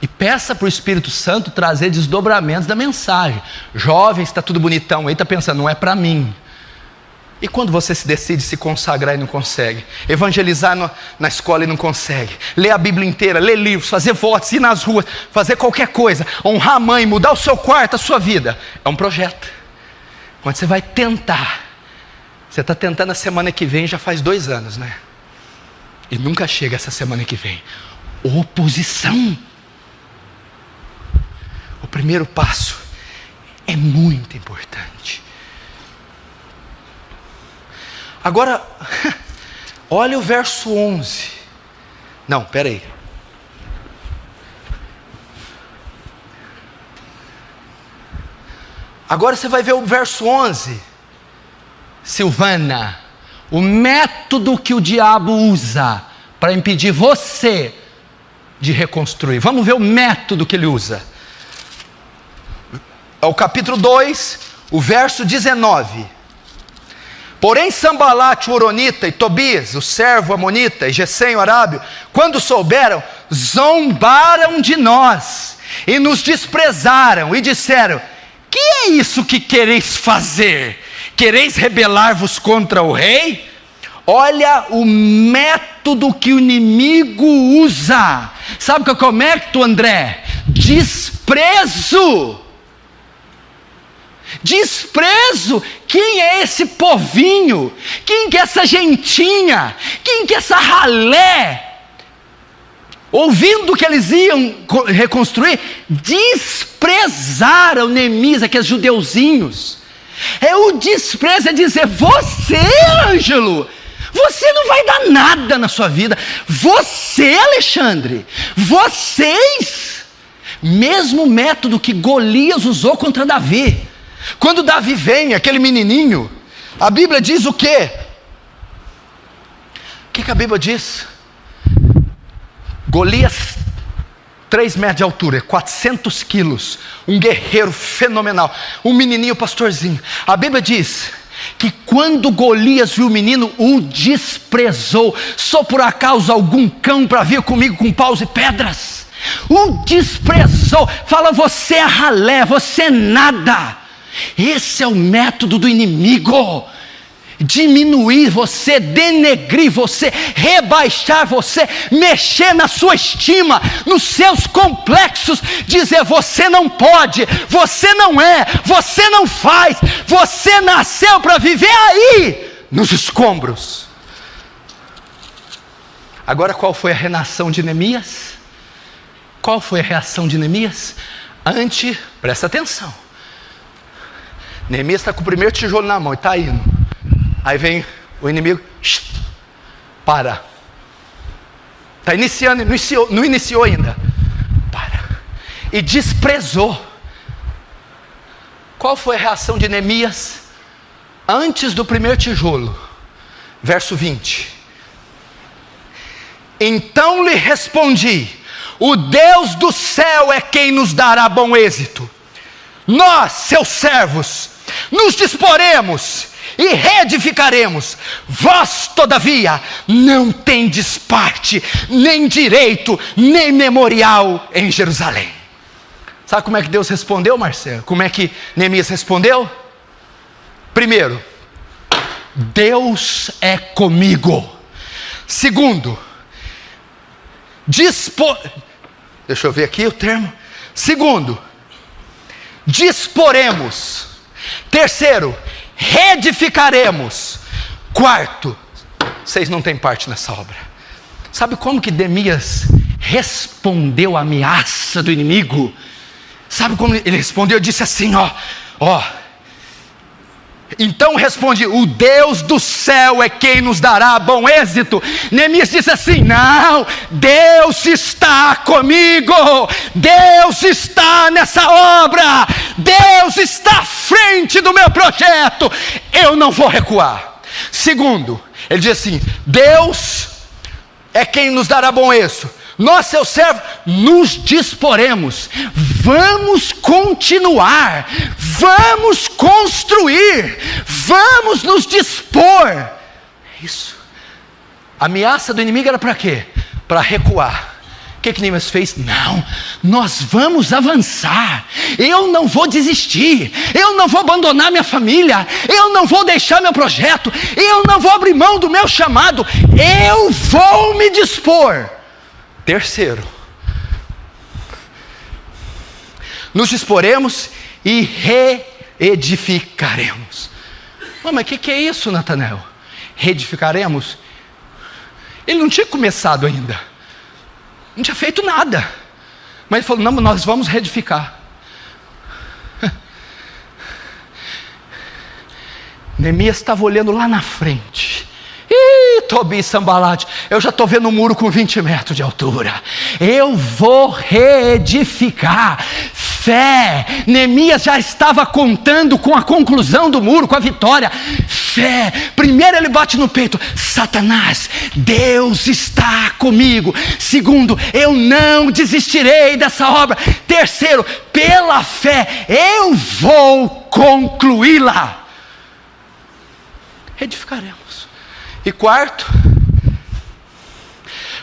E peça para o Espírito Santo trazer desdobramentos da mensagem. Jovem, está tudo bonitão aí, está pensando, não é para mim. E quando você se decide se consagrar e não consegue? Evangelizar na escola e não consegue? Ler a Bíblia inteira, ler livros, fazer votos, ir nas ruas, fazer qualquer coisa, honrar a mãe, mudar o seu quarto, a sua vida. É um projeto. Quando você vai tentar, você está tentando a semana que vem, já faz 2 anos, né? E nunca chega essa semana que vem. Oposição. O primeiro passo é muito importante. Agora, olha o verso 11. Não, peraí. Agora você vai ver o verso 11. Silvana, o método que o diabo usa para impedir você de reconstruir. Vamos ver o método que ele usa. É o capítulo 2, o verso 19. Porém Sambalate o Horonita e Tobias, o servo amonita, e Gesem o arábio, quando souberam, zombaram de nós e nos desprezaram e disseram: que é isso que quereis fazer? Quereis rebelar-vos contra o rei? Olha o método que o inimigo usa. Sabe qual é o método, André? Desprezo. Desprezo. Quem é esse povinho? Quem que é essa gentinha? Quem que é essa ralé? Ouvindo que eles iam reconstruir, desprezaram Neemias, aqueles judeuzinhos. É o desprezo, é dizer: você, Ângelo, você não vai dar nada na sua vida. Você, Alexandre, vocês. Mesmo método que Golias usou contra Davi. Quando Davi vem, aquele menininho, a Bíblia diz o quê? O que a Bíblia diz? Golias, 3 metros de altura, 400 quilos, um guerreiro fenomenal, um menininho pastorzinho. A Bíblia diz que quando Golias viu o menino, o desprezou. Só por acaso algum cão para vir comigo com paus e pedras? O desprezou. Fala: você é ralé, você é nada. Esse é o método do inimigo. diminuir você, denegrir você, rebaixar você, mexer na sua estima, nos seus complexos, dizer você não pode, você não é, você não faz, você nasceu para viver aí, nos escombros. Agora qual foi a reação de Neemias? Qual foi a reação de Neemias? Presta atenção, Neemias está com o primeiro tijolo na mão e está indo. Aí vem o inimigo, para. Está iniciando, não iniciou ainda. Para. E desprezou. Qual foi a reação de Neemias antes do primeiro tijolo? Verso 20. Então lhe respondi: o Deus do céu é quem nos dará bom êxito. Nós, seus servos, nos disporemos e reedificaremos. Vós, todavia, não tendes parte, nem direito, nem memorial em Jerusalém. Sabe como é que Deus respondeu, Marcelo? Como é que Neemias respondeu? Primeiro, Deus é comigo. Segundo, deixa eu ver aqui o termo. Segundo, disporemos. Terceiro, reedificaremos. Quarto, vocês não têm parte nessa obra. Sabe como que Neemias respondeu à ameaça do inimigo? Sabe como ele respondeu? Disse assim, então responde: o Deus do céu é quem nos dará bom êxito. Neemias disse assim: não, Deus está comigo, Deus está nessa obra, Deus está à frente do meu projeto, eu não vou recuar. Segundo, ele diz assim: Deus é quem nos dará bom êxito. Nós, seus servos, nos disporemos, vamos continuar, vamos construir, vamos nos dispor. É isso. A ameaça do inimigo era para quê? Para recuar. O que Neemias fez? Não, nós vamos avançar, eu não vou desistir, eu não vou abandonar minha família, eu não vou deixar meu projeto, eu não vou abrir mão do meu chamado, eu vou me dispor. Terceiro, nos disporemos e reedificaremos. Mas o que é isso, Natanael? Reedificaremos? Ele não tinha começado ainda, não tinha feito nada, mas ele falou: não, nós vamos reedificar. Neemias estava olhando lá na frente. Tobi e Sambalate, eu já estou vendo um muro com 20 metros de altura, eu vou reedificar. Fé. Neemias já estava contando com a conclusão do muro, com a vitória. Fé. Primeiro ele bate no peito: Satanás, Deus está comigo. Segundo, eu não desistirei dessa obra. Terceiro, pela fé eu vou concluí-la. Edificaremos. E quarto,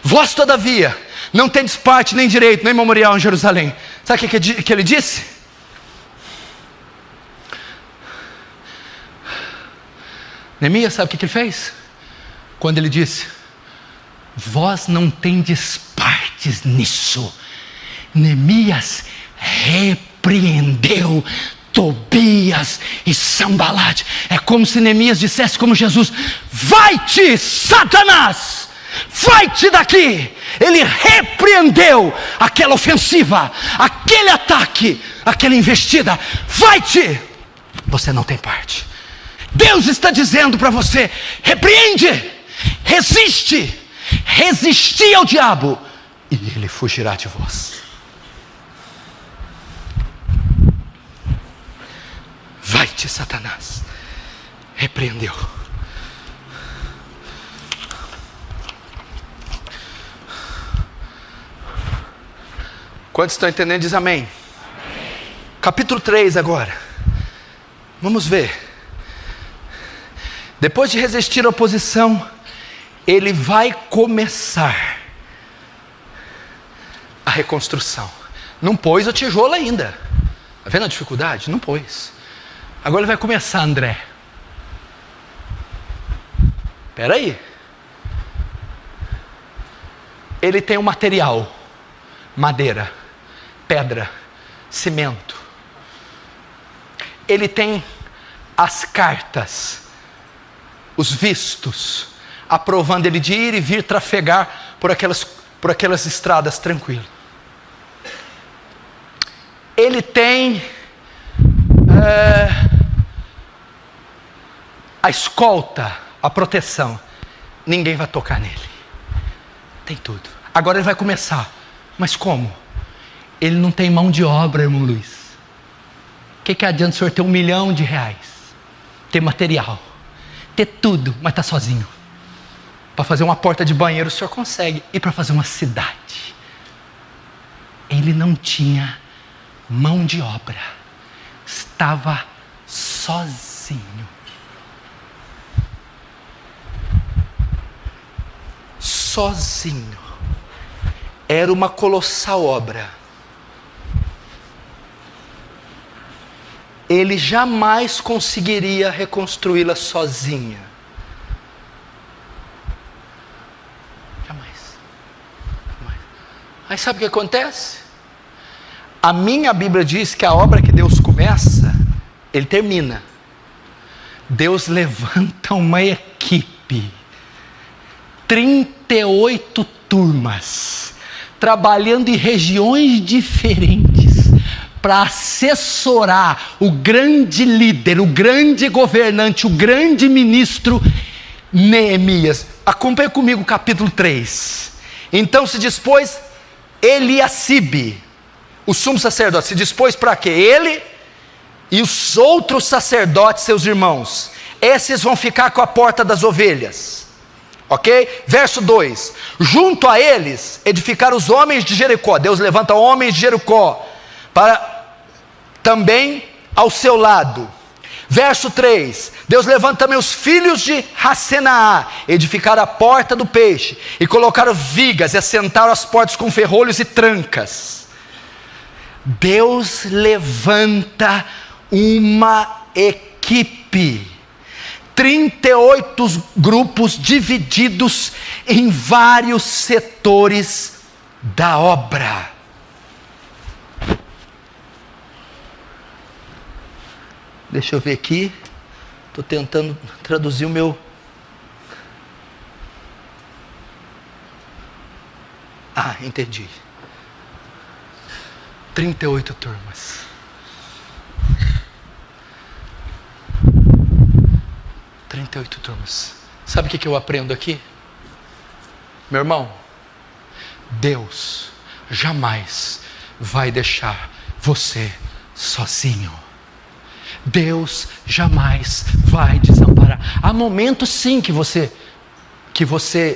vós todavia não tendes parte, nem direito, nem memorial em Jerusalém. Sabe o que ele disse? Neemias, sabe o que ele fez? Quando ele disse: vós não tendes partes nisso, Neemias repreendeu Tobias e Sambalate. É como se Neemias dissesse como Jesus: vai-te, Satanás, vai-te daqui. Ele repreendeu aquela ofensiva, aquele ataque, aquela investida. Vai-te, você não tem parte. Deus está dizendo para você: repreende, resiste, resisti ao diabo e ele fugirá de vós. Vai-te, Satanás. Repreendeu. Quantos estão entendendo? Diz amém. Amém. Capítulo 3 agora. Vamos ver. Depois de resistir à oposição, ele vai começar a reconstrução. Não pôs o tijolo ainda. Está vendo a dificuldade? Não pôs. Agora ele vai começar, André. Espera aí. Ele tem o material: madeira, pedra, cimento. Ele tem as cartas, os vistos, aprovando ele de ir e vir trafegar por aquelas estradas tranquilo. Ele tem a escolta, a proteção. Ninguém vai tocar nele. Tem tudo. Agora ele vai começar. Mas como? Ele não tem mão de obra, irmão Luiz. O que adianta o senhor ter R$1 milhão? Ter material, ter tudo, mas está sozinho. Para fazer uma porta de banheiro o senhor consegue. E para fazer uma cidade? Ele não tinha mão de obra. Estava sozinho. Sozinho. Era uma colossal obra. Ele jamais conseguiria reconstruí-la sozinha. Jamais. Aí sabe o que acontece? A minha Bíblia diz que a obra que Deus começa, Ele termina. Deus levanta uma equipe, 38 turmas, trabalhando em regiões diferentes, para assessorar o grande líder, o grande governante, o grande ministro Neemias. Acompanhe comigo o capítulo 3. Então se dispôs Eliacibe, o sumo sacerdote, se dispôs para quê? Ele e os outros sacerdotes, seus irmãos. Esses vão ficar com a porta das ovelhas. Ok? Verso 2. Junto a eles edificaram os homens de Jericó. Deus levanta homens de Jericó para também ao seu lado. Verso 3. Deus levanta também os filhos de Racenaá, edificaram a porta do peixe, e colocaram vigas, e assentaram as portas com ferrolhos e trancas. Deus levanta uma equipe, 38 grupos divididos em vários setores da obra. Deixa eu ver aqui. Estou tentando traduzir o meu. Entendi. 38 turmas. Sabe o que eu aprendo aqui? Meu irmão, Deus jamais vai deixar você sozinho. Deus jamais vai desamparar. Há momentos sim que você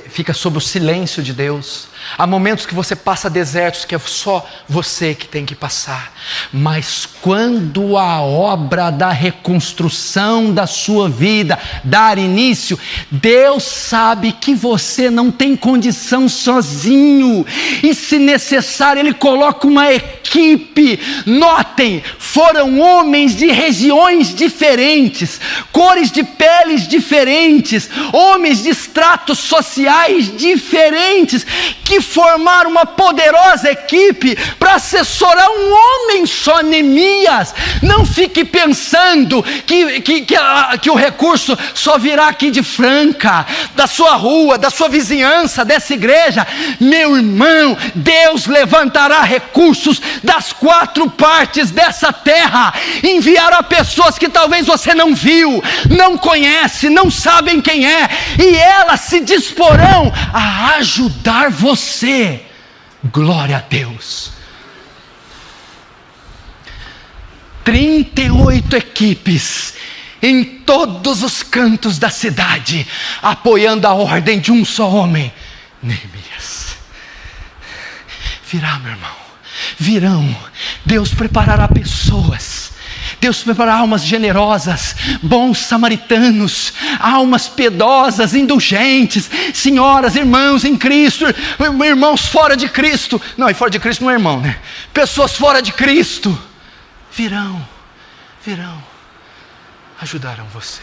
fica sob o silêncio de Deus. Há momentos que você passa desertos que é só você que tem que passar. Mas quando a obra da reconstrução da sua vida dar início, Deus sabe que você não tem condição sozinho. E se necessário, Ele coloca uma equipe. Notem, foram homens de regiões diferentes, cores de peles diferentes, homens de estratos sociais diferentes, que formaram uma poderosa equipe para assessorar um homem só, Neemias. Não fique pensando que o recurso só virá aqui de Franca, da sua rua, da sua vizinhança, dessa igreja. Meu irmão, Deus levantará recursos das 4 partes dessa terra, enviará pessoas que talvez você não viu, não conhece, não sabem quem é, e elas se disporão a ajudar você. Glória a Deus. 38 equipes em todos os cantos da cidade, apoiando a ordem de um só homem, Neemias. Virá, meu irmão, virão. Deus preparará pessoas. Deus preparará almas generosas, bons samaritanos, almas piedosas, indulgentes, senhoras, irmãos em Cristo, irmãos fora de Cristo. Não, e fora de Cristo não é irmão, né? Pessoas fora de Cristo virão, ajudarão você.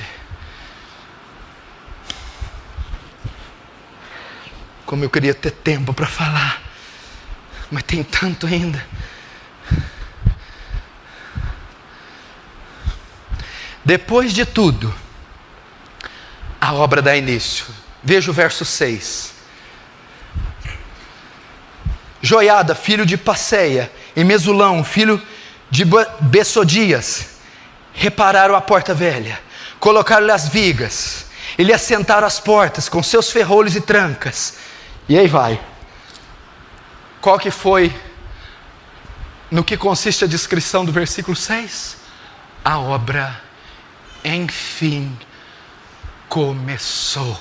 Como eu queria ter tempo para falar, mas tem tanto ainda. Depois de tudo, a obra dá início. Veja o verso 6. Joiada, filho de Passeia, e Mesulão, filho de Bessodias, repararam a porta velha, colocaram-lhe as vigas, e lhe assentaram as portas com seus ferrolhos e trancas. E aí vai. Qual que foi, no que consiste a descrição do versículo 6? A obra, enfim, começou.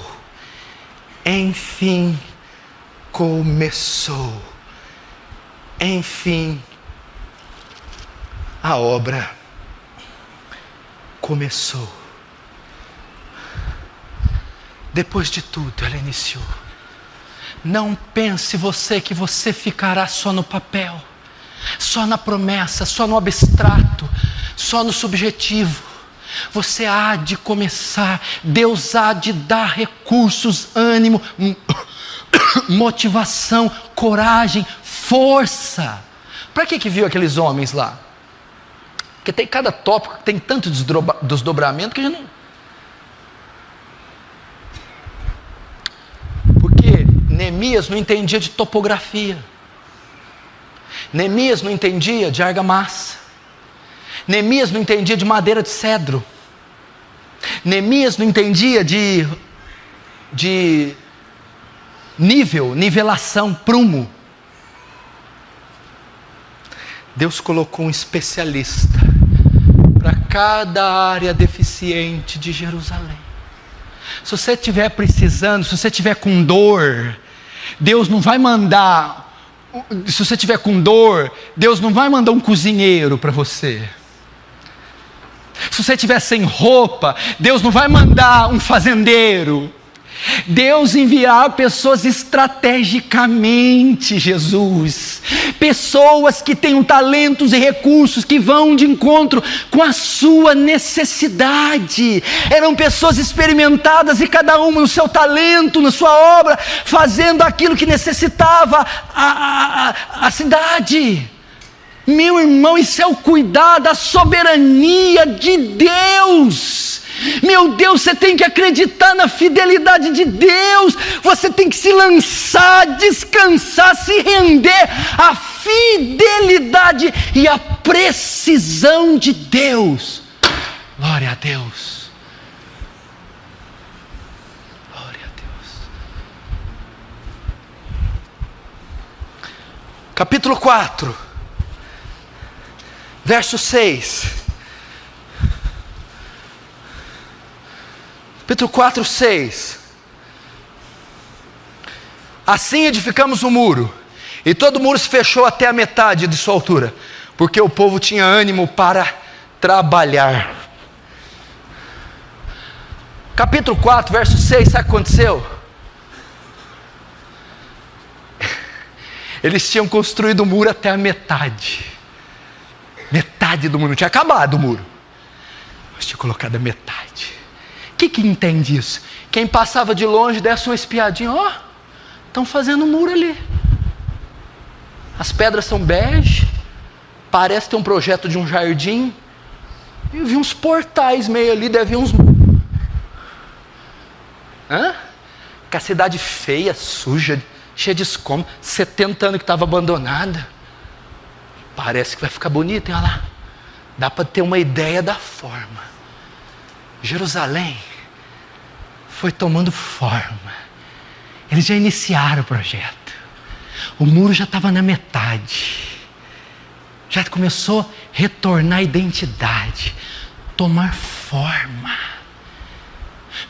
Enfim, começou. Enfim, a obra começou. Depois de tudo, ela iniciou. Não pense você que você ficará só no papel, só na promessa, só no abstrato, só no subjetivo. Você há de começar. Deus há de dar recursos, ânimo, motivação, coragem, força. Para que viu aqueles homens lá? Porque tem cada tópico que tem tanto desdobramento que a gente não... Porque Neemias não entendia de topografia. Neemias não entendia de argamassa. Neemias não entendia de madeira de cedro. Neemias não entendia de nivelação, prumo. Deus colocou um especialista para cada área deficiente de Jerusalém. Se você estiver precisando, se você estiver com dor, Deus não vai mandar. Se você estiver com dor, Deus não vai mandar um cozinheiro para você. Se você estiver sem roupa, Deus não vai mandar um fazendeiro. Deus enviar pessoas estrategicamente, Jesus. Pessoas que tenham talentos e recursos que vão de encontro com a sua necessidade. Eram pessoas experimentadas e cada uma no seu talento, na sua obra, fazendo aquilo que necessitava a cidade. Meu irmão, isso é o cuidar da soberania de Deus. Meu Deus, você tem que acreditar na fidelidade de Deus. Você tem que se lançar, descansar, se render à fidelidade e à precisão de Deus. Glória a Deus. Glória a Deus. Capítulo 4, verso 6. Capítulo 4, 6. Assim edificamos o muro, e todo o muro se fechou até a metade de sua altura, porque o povo tinha ânimo para trabalhar. Capítulo 4, verso 6, sabe o que aconteceu? Eles tinham construído o muro até a metade. Metade do muro, não tinha acabado o muro, mas tinha colocado a metade. O que entende isso? Quem passava de longe desse uma espiadinha, ó, estão fazendo um muro ali. As pedras são bege, parece ter um projeto de um jardim. Eu vi uns portais meio ali, deve uns... Que a cidade feia, suja, cheia de escombros, 70 anos que estava abandonada. Parece que vai ficar bonito, hein? Olha lá. Dá para ter uma ideia da forma. Jerusalém foi tomando forma. Eles já iniciaram o projeto. O muro já estava na metade. Já começou a retornar a identidade, tomar forma.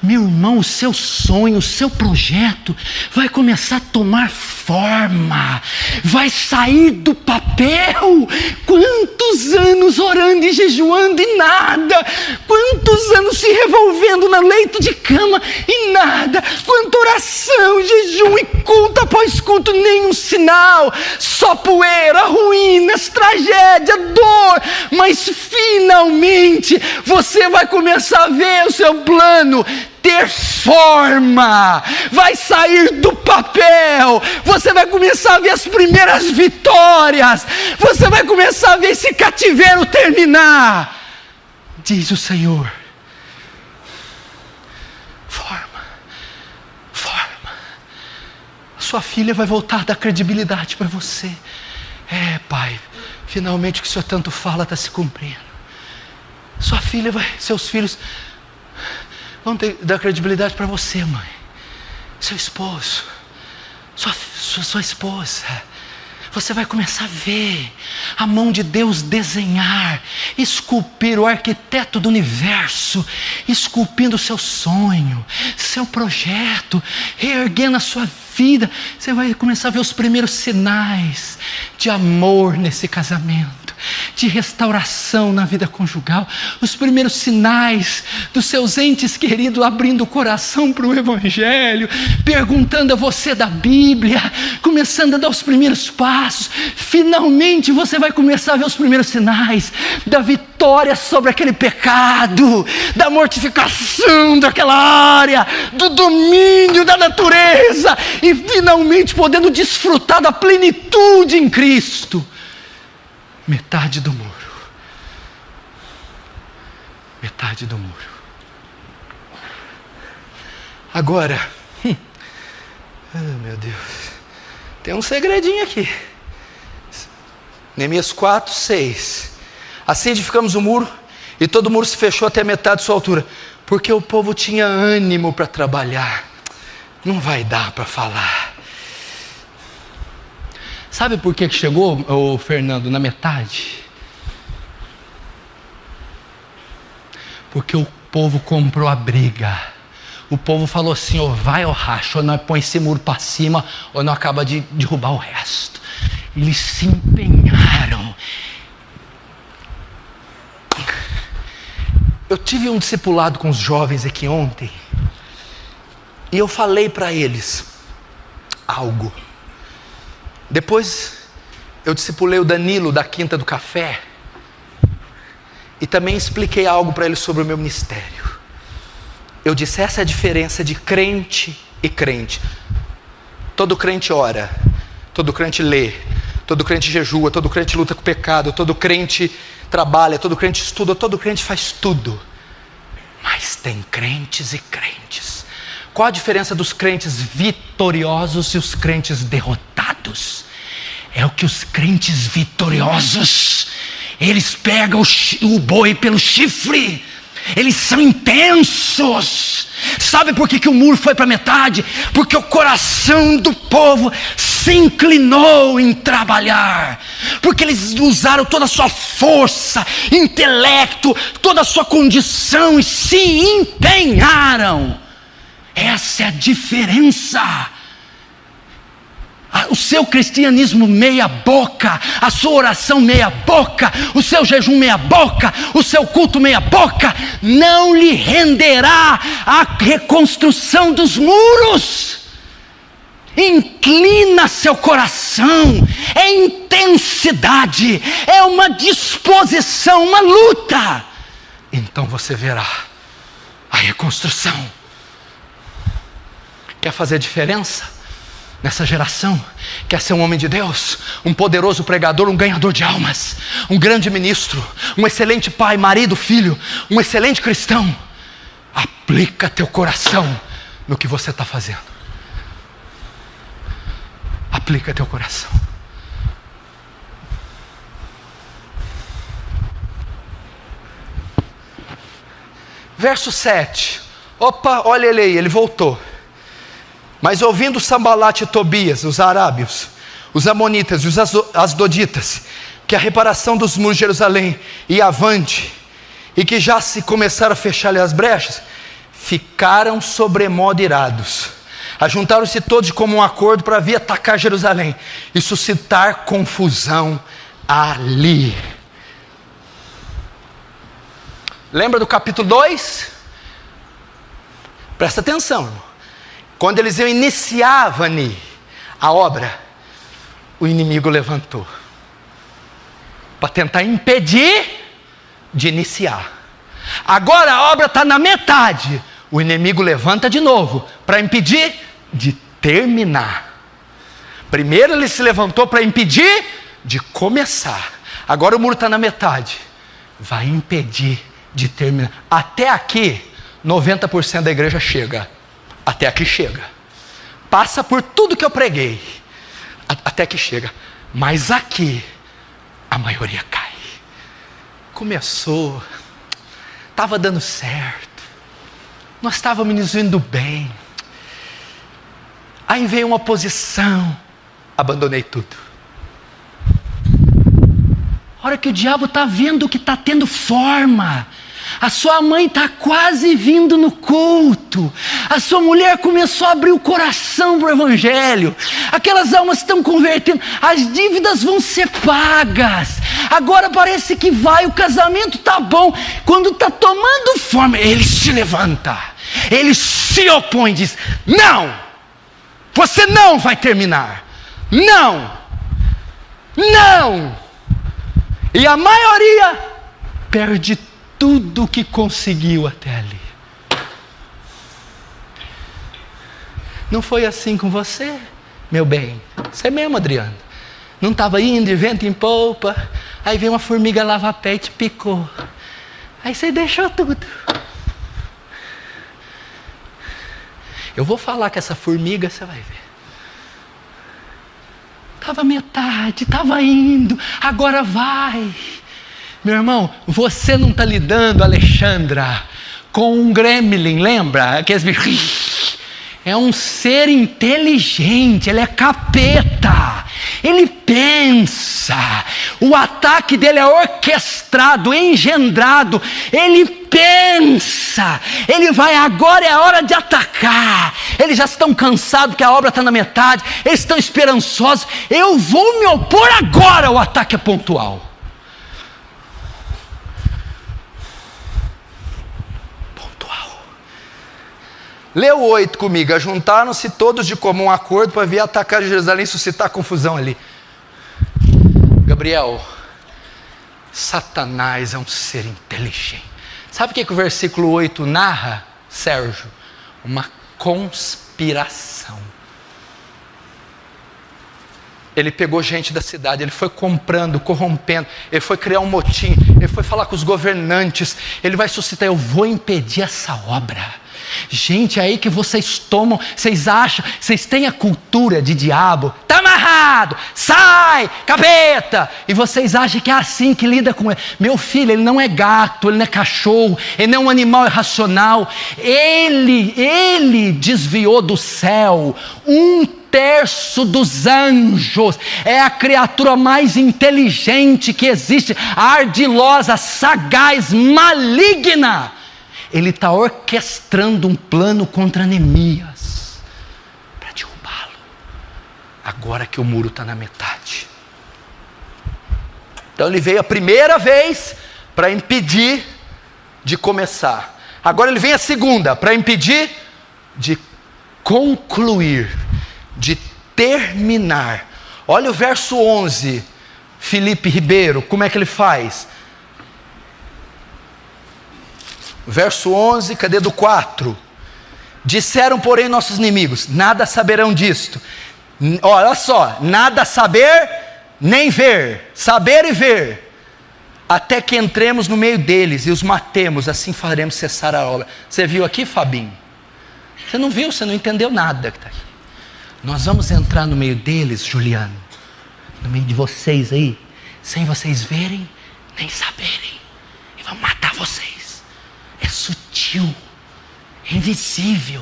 Meu irmão, o seu sonho, o seu projeto vai começar a tomar forma, vai sair do papel. Quantos anos orando e jejuando e nada, quantos anos se revolvendo no leito de cama e nada, quanta oração, jejum e culto após culto, nenhum sinal, só poeira, ruínas, tragédia, dor. Mas finalmente você vai começar a ver o seu plano ter forma, vai sair do papel, você vai começar a ver as primeiras vitórias, você vai começar a ver esse cativeiro terminar, diz o Senhor. Forma. Sua filha vai voltar a dar credibilidade para você. Pai, finalmente o que o Senhor tanto fala está se cumprindo. Seus filhos vão dar credibilidade para você, mãe. Seu esposo, sua esposa. Você vai começar a ver a mão de Deus desenhar, esculpir, o arquiteto do universo, esculpindo o seu sonho, seu projeto, reerguendo a sua vida. Você vai começar a ver os primeiros sinais de amor nesse casamento, de restauração na vida conjugal, os primeiros sinais dos seus entes queridos abrindo o coração para o Evangelho, perguntando a você da Bíblia, começando a dar os primeiros passos. Finalmente você vai começar a ver os primeiros sinais da vitória sobre aquele pecado, da mortificação daquela área, do domínio da natureza, e finalmente podendo desfrutar da plenitude em Cristo. Metade do muro. Metade do muro. Agora, meu Deus, tem um segredinho aqui. Neemias 4, 6. Assim edificamos o muro, e todo o muro se fechou até a metade de sua altura, porque o povo tinha ânimo para trabalhar. Não vai dar para falar. Sabe por que chegou, Fernando, na metade? Porque o povo comprou a briga. O povo falou assim: ou vai ou racha, ou nós põe esse muro para cima, ou não acaba de derrubar o resto. Eles se empenharam. Eu tive um discipulado com os jovens aqui ontem, e eu falei para eles algo. Depois eu discipulei o Danilo da Quinta do Café e também expliquei algo para ele sobre o meu ministério. Eu disse: essa é a diferença de crente e crente. Todo crente ora, todo crente lê, todo crente jejua, todo crente luta com o pecado, todo crente trabalha, todo crente estuda, todo crente faz tudo. Mas tem crentes e crentes. Qual a diferença dos crentes vitoriosos e os crentes derrotados? É o que os crentes vitoriosos, eles pegam o boi pelo chifre. Eles são intensos. Sabe por que o muro foi para metade? Porque o coração do povo se inclinou em trabalhar, porque eles usaram toda a sua força, intelecto, toda a sua condição e se empenharam. Essa é a diferença. O seu cristianismo meia boca, a sua oração meia boca, o seu jejum meia boca, o seu culto meia boca, não lhe renderá a reconstrução dos muros. Inclina seu coração, é intensidade, é uma disposição, uma luta. Então você verá a reconstrução. Quer fazer diferença nessa geração? Quer ser um homem de Deus, um poderoso pregador, um ganhador de almas, um grande ministro, um excelente pai, marido, filho, um excelente cristão? Aplica teu coração no que você está fazendo. Aplica teu coração. Verso 7. Opa, olha ele aí, ele voltou. Mas ouvindo Sambalate e Tobias, os arábios, os amonitas e os asdoditas, que a reparação dos muros de Jerusalém ia avante, e que já se começaram a fechar-lhe as brechas, ficaram sobremodo irados. Ajuntaram-se todos de comum acordo para vir atacar Jerusalém e suscitar confusão ali. Lembra do capítulo 2? Presta atenção, irmão. Quando eles iam iniciar a obra, o inimigo levantou para tentar impedir de iniciar. Agora a obra está na metade, O inimigo levanta de novo para impedir de terminar. Primeiro ele se levantou para impedir de começar. Agora o muro está na metade. Vai impedir de terminar. Até aqui, 90% da igreja chega. Até aqui chega. Passa por tudo que eu preguei. Até que chega. Mas aqui, a maioria cai. Começou. Estava dando certo. Nós estávamos nos indo bem. Aí veio uma oposição. Abandonei tudo. A hora que o diabo está vendo que está tendo forma, a sua mãe está quase vindo no culto, a sua mulher começou a abrir o coração para o evangelho, aquelas almas estão convertendo, as dívidas vão ser pagas, agora parece que vai, o casamento está bom. Quando está tomando forma, ele se levanta, ele se opõe, diz: não, você não vai terminar, não, não. E a maioria perde tudo que conseguiu até ali. Não foi assim com você, meu bem? Você mesmo, Adriano. Não estava indo de vento em polpa, aí veio uma formiga lava-pé e te picou. Aí você deixou tudo. Eu vou falar com essa formiga, você vai ver. Estava metade, estava indo, agora vai. Meu irmão, você não está lidando, Alexandra, com um gremlin, lembra? Aqueles bichos. É um ser inteligente, ele é capeta, ele pensa, o ataque dele é orquestrado, engendrado, ele pensa, ele vai, agora é a hora de atacar. Eles já estão cansados que a obra está na metade, eles estão esperançosos, eu vou me opor agora, o ataque é pontual. Lê o 8 comigo. Ajuntaram-se todos de comum acordo para vir atacar Jerusalém e suscitar confusão ali. Gabriel, Satanás é um ser inteligente. Sabe o que o versículo 8 narra, Sérgio? Uma conspiração. Ele pegou gente da cidade, ele foi comprando, corrompendo, ele foi criar um motim, ele foi falar com os governantes, ele vai suscitar, eu vou impedir essa obra. Gente, é aí que vocês tomam, vocês acham, vocês têm a cultura de diabo, está amarrado, sai, capeta, e vocês acham que é assim que lida com ele. Meu filho, ele não é gato, ele não é cachorro, ele não é um animal irracional, ele desviou do céu 1/3 dos anjos, é a criatura mais inteligente que existe, ardilosa, sagaz, maligna. Ele está orquestrando um plano contra Neemias para derrubá-lo, agora que o muro está na metade. Então ele veio a primeira vez para impedir de começar, agora ele vem a segunda para impedir de concluir, de terminar. Olha o verso 11, Felipe Ribeiro, como é que ele faz? Verso 11, cadê do 4? Disseram, porém, nossos inimigos: nada saberão disto. Olha só, nada saber nem ver, saber e ver, até que entremos no meio deles e os matemos, assim faremos cessar a obra. Você viu aqui, Fabinho? Você não viu, você não entendeu nada que está aqui. Nós vamos entrar no meio deles, Juliano, no meio de vocês aí, sem vocês verem nem saberem, e vamos matar vocês. É sutil, é invisível,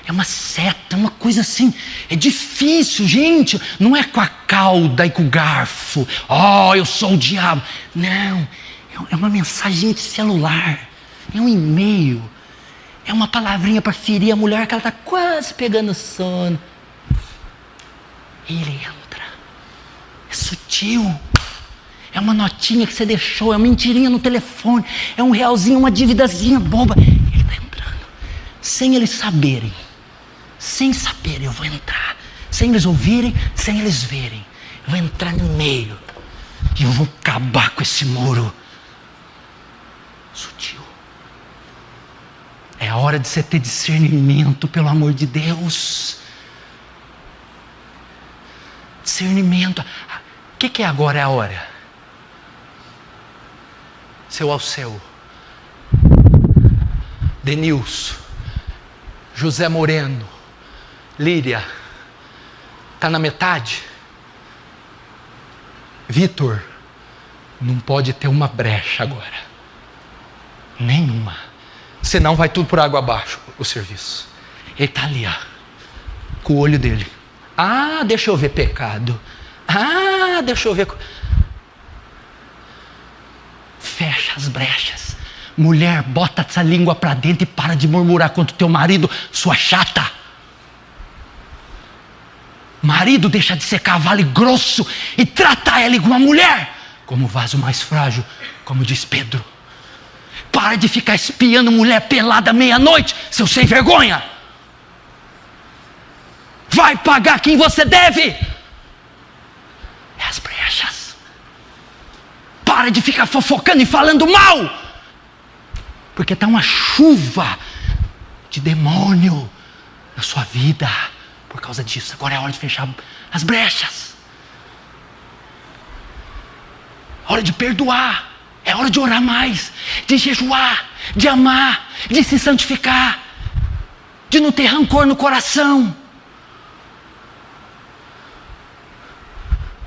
é uma seta, uma coisa assim, é difícil, gente, não é com a cauda e com o garfo, eu sou o diabo, não, é uma mensagem de celular, é um e-mail, é uma palavrinha para ferir a mulher que ela está quase pegando sono, e ele entra, é sutil. É uma notinha que você deixou, é uma mentirinha no telefone, é um realzinho, uma dívidazinha boba. Ele está entrando, sem eles saberem, eu vou entrar, sem eles ouvirem, sem eles verem, eu vou entrar no meio, e eu vou acabar com esse muro. Sutil. É a hora de você ter discernimento, pelo amor de Deus. Discernimento. O que é agora é a hora? Seu Alceu, Denilson, José Moreno, Líria, está na metade? Vitor, não pode ter uma brecha agora. Nenhuma. Senão vai tudo por água abaixo, o serviço. Ele está ali, ó, com o olho dele. Ah, deixa eu ver pecado. Ah, deixa eu ver. Fecha as brechas. Mulher, bota essa língua para dentro e para de murmurar contra o teu marido, sua chata. Marido, deixa de ser cavalo grosso e trata ela igual uma mulher, como vaso mais frágil, como diz Pedro. Para de ficar espiando mulher pelada meia-noite, seu sem vergonha. Vai pagar quem você deve. É as brechas. Para de ficar fofocando e falando mal, porque está uma chuva de demônio na sua vida por causa disso. Agora é a hora de fechar as brechas. Hora de perdoar. É hora de orar mais, de jejuar, de amar, de se santificar, de não ter rancor no coração.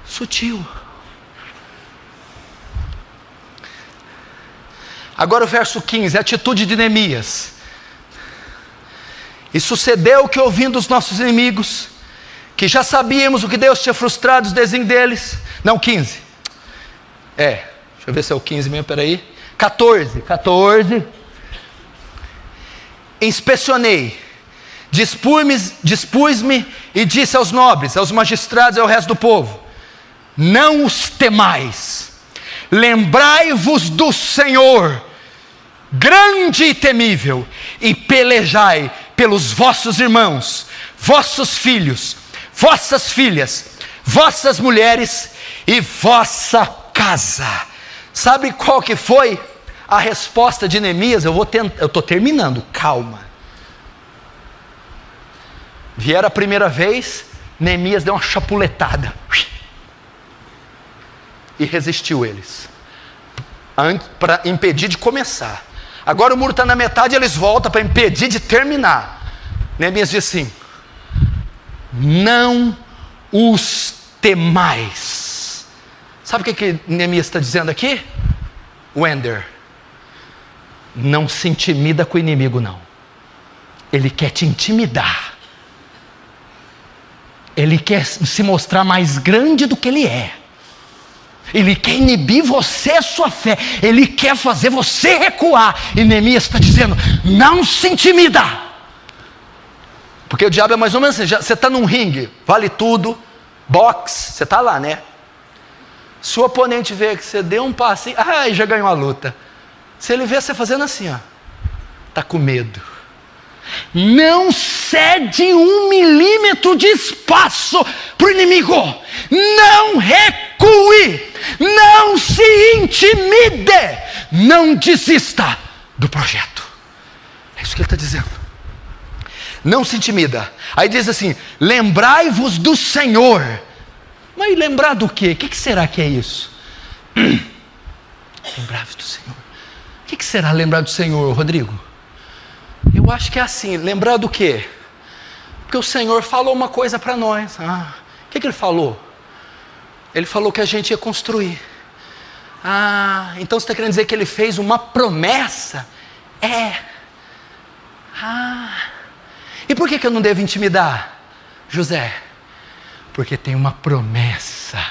Sutil. Agora o verso 15, a atitude de Neemias. E sucedeu que, ouvindo os nossos inimigos, que já sabíamos o que Deus tinha frustrado os desígnios deles. Não, 15. Deixa eu ver se é o 15 mesmo, peraí. 14. Inspecionei, dispus-me e disse aos nobres, aos magistrados e ao resto do povo: não os temais, lembrai-vos do Senhor, grande e temível, e pelejai pelos vossos irmãos, vossos filhos, vossas filhas, vossas mulheres e vossa casa. Sabe qual que foi a resposta de Neemias? Eu estou terminando, calma. Vieram a primeira vez, Neemias deu uma chapuletada e resistiu eles, para impedir de começar. Agora o muro está na metade, eles voltam para impedir de terminar. Neemias diz assim: não os temais. Sabe o que Neemias está dizendo aqui? Wender, não se intimida com o inimigo, não. Ele quer te intimidar. Ele quer se mostrar mais grande do que ele é. Ele quer inibir você, a sua fé. Ele quer fazer você recuar. E Neemias está dizendo: não se intimida. Porque o diabo é mais ou menos assim. Você está num ringue, vale tudo, boxe, você está lá, né? Se o oponente vê que você deu um passinho, já ganhou a luta. Se ele vê você fazendo assim, está com medo. Não cede 1 milímetro de espaço para o inimigo. Não recue. Não se intimide. Não desista do projeto. É isso que ele está dizendo. Não se intimida. Aí diz assim: lembrai-vos do Senhor. Mas lembrar do quê? O que será que é isso? Lembrar-vos do Senhor. O que será lembrar do Senhor, Rodrigo? Eu acho que é assim, lembrar do quê? Porque o Senhor falou uma coisa para nós. O que ele falou? Ele falou que a gente ia construir. Então você está querendo dizer que ele fez uma promessa? E por que eu não devo intimidar, José? Porque tem uma promessa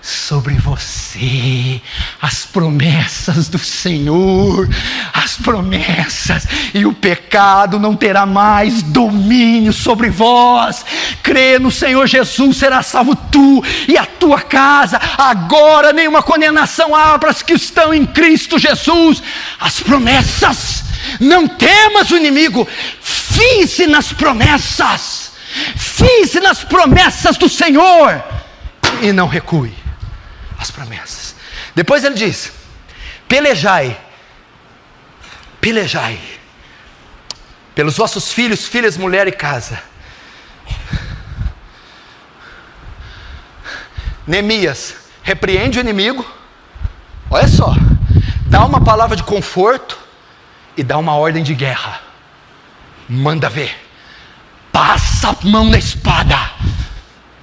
sobre você, as promessas do Senhor, as promessas, e o pecado não terá mais domínio sobre vós. Crê no Senhor Jesus, será salvo tu e a tua casa. Agora nenhuma condenação há para os que estão em Cristo Jesus. As promessas, não temas o inimigo, fie-se nas promessas, fie-se nas promessas do Senhor e não recue. As promessas. Depois ele diz: pelejai. pelos vossos filhos, filhas, mulher e casa. Neemias repreende o inimigo, olha só, dá uma palavra de conforto e dá uma ordem de guerra. Manda ver, passa a mão na espada,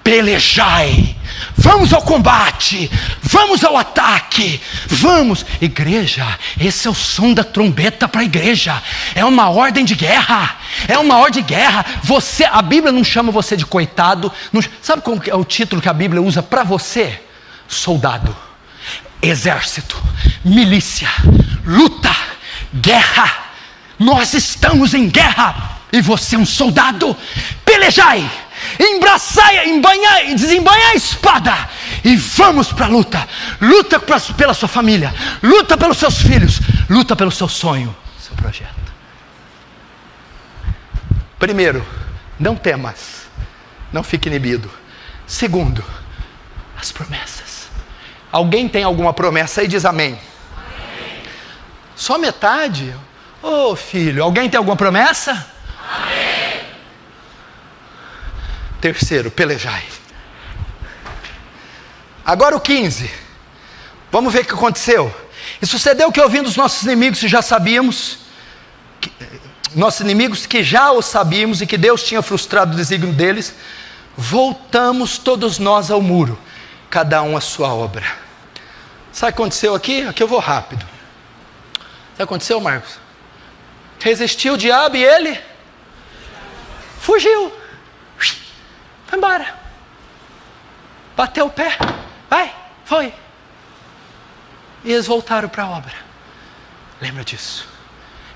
pelejai, vamos ao combate, vamos ao ataque, vamos. Igreja, esse é o som da trombeta para a igreja, é uma ordem de guerra, é uma ordem de guerra. A Bíblia não chama você de coitado, sabe qual é o título que a Bíblia usa para você? Soldado, exército, milícia, luta, guerra. Nós estamos em guerra e você é um soldado. Pelejai, embraçai, embanhai, desembanhai a espada e vamos para a luta. Luta pela sua família, luta pelos seus filhos, luta pelo seu sonho, seu projeto. Primeiro, não temas, não fique inibido. Segundo, as promessas. Alguém tem alguma promessa aí? Diz amém. Amém. Só metade? Ô filho, alguém tem alguma promessa? Amém. Terceiro, pelejai. Agora o 15. Vamos ver o que aconteceu. E sucedeu que, ouvindo os nossos inimigos, que já sabíamos, nossos inimigos que já o sabíamos, e que Deus tinha frustrado o desígnio deles, voltamos todos nós ao muro, cada um a sua obra. Sabe o que aconteceu aqui? Aqui eu vou rápido. Sabe o que aconteceu, Marcos? Resistiu o diabo e ele fugiu. Foi embora. Bateu o pé. Vai, foi. E eles voltaram para a obra. Lembra disso.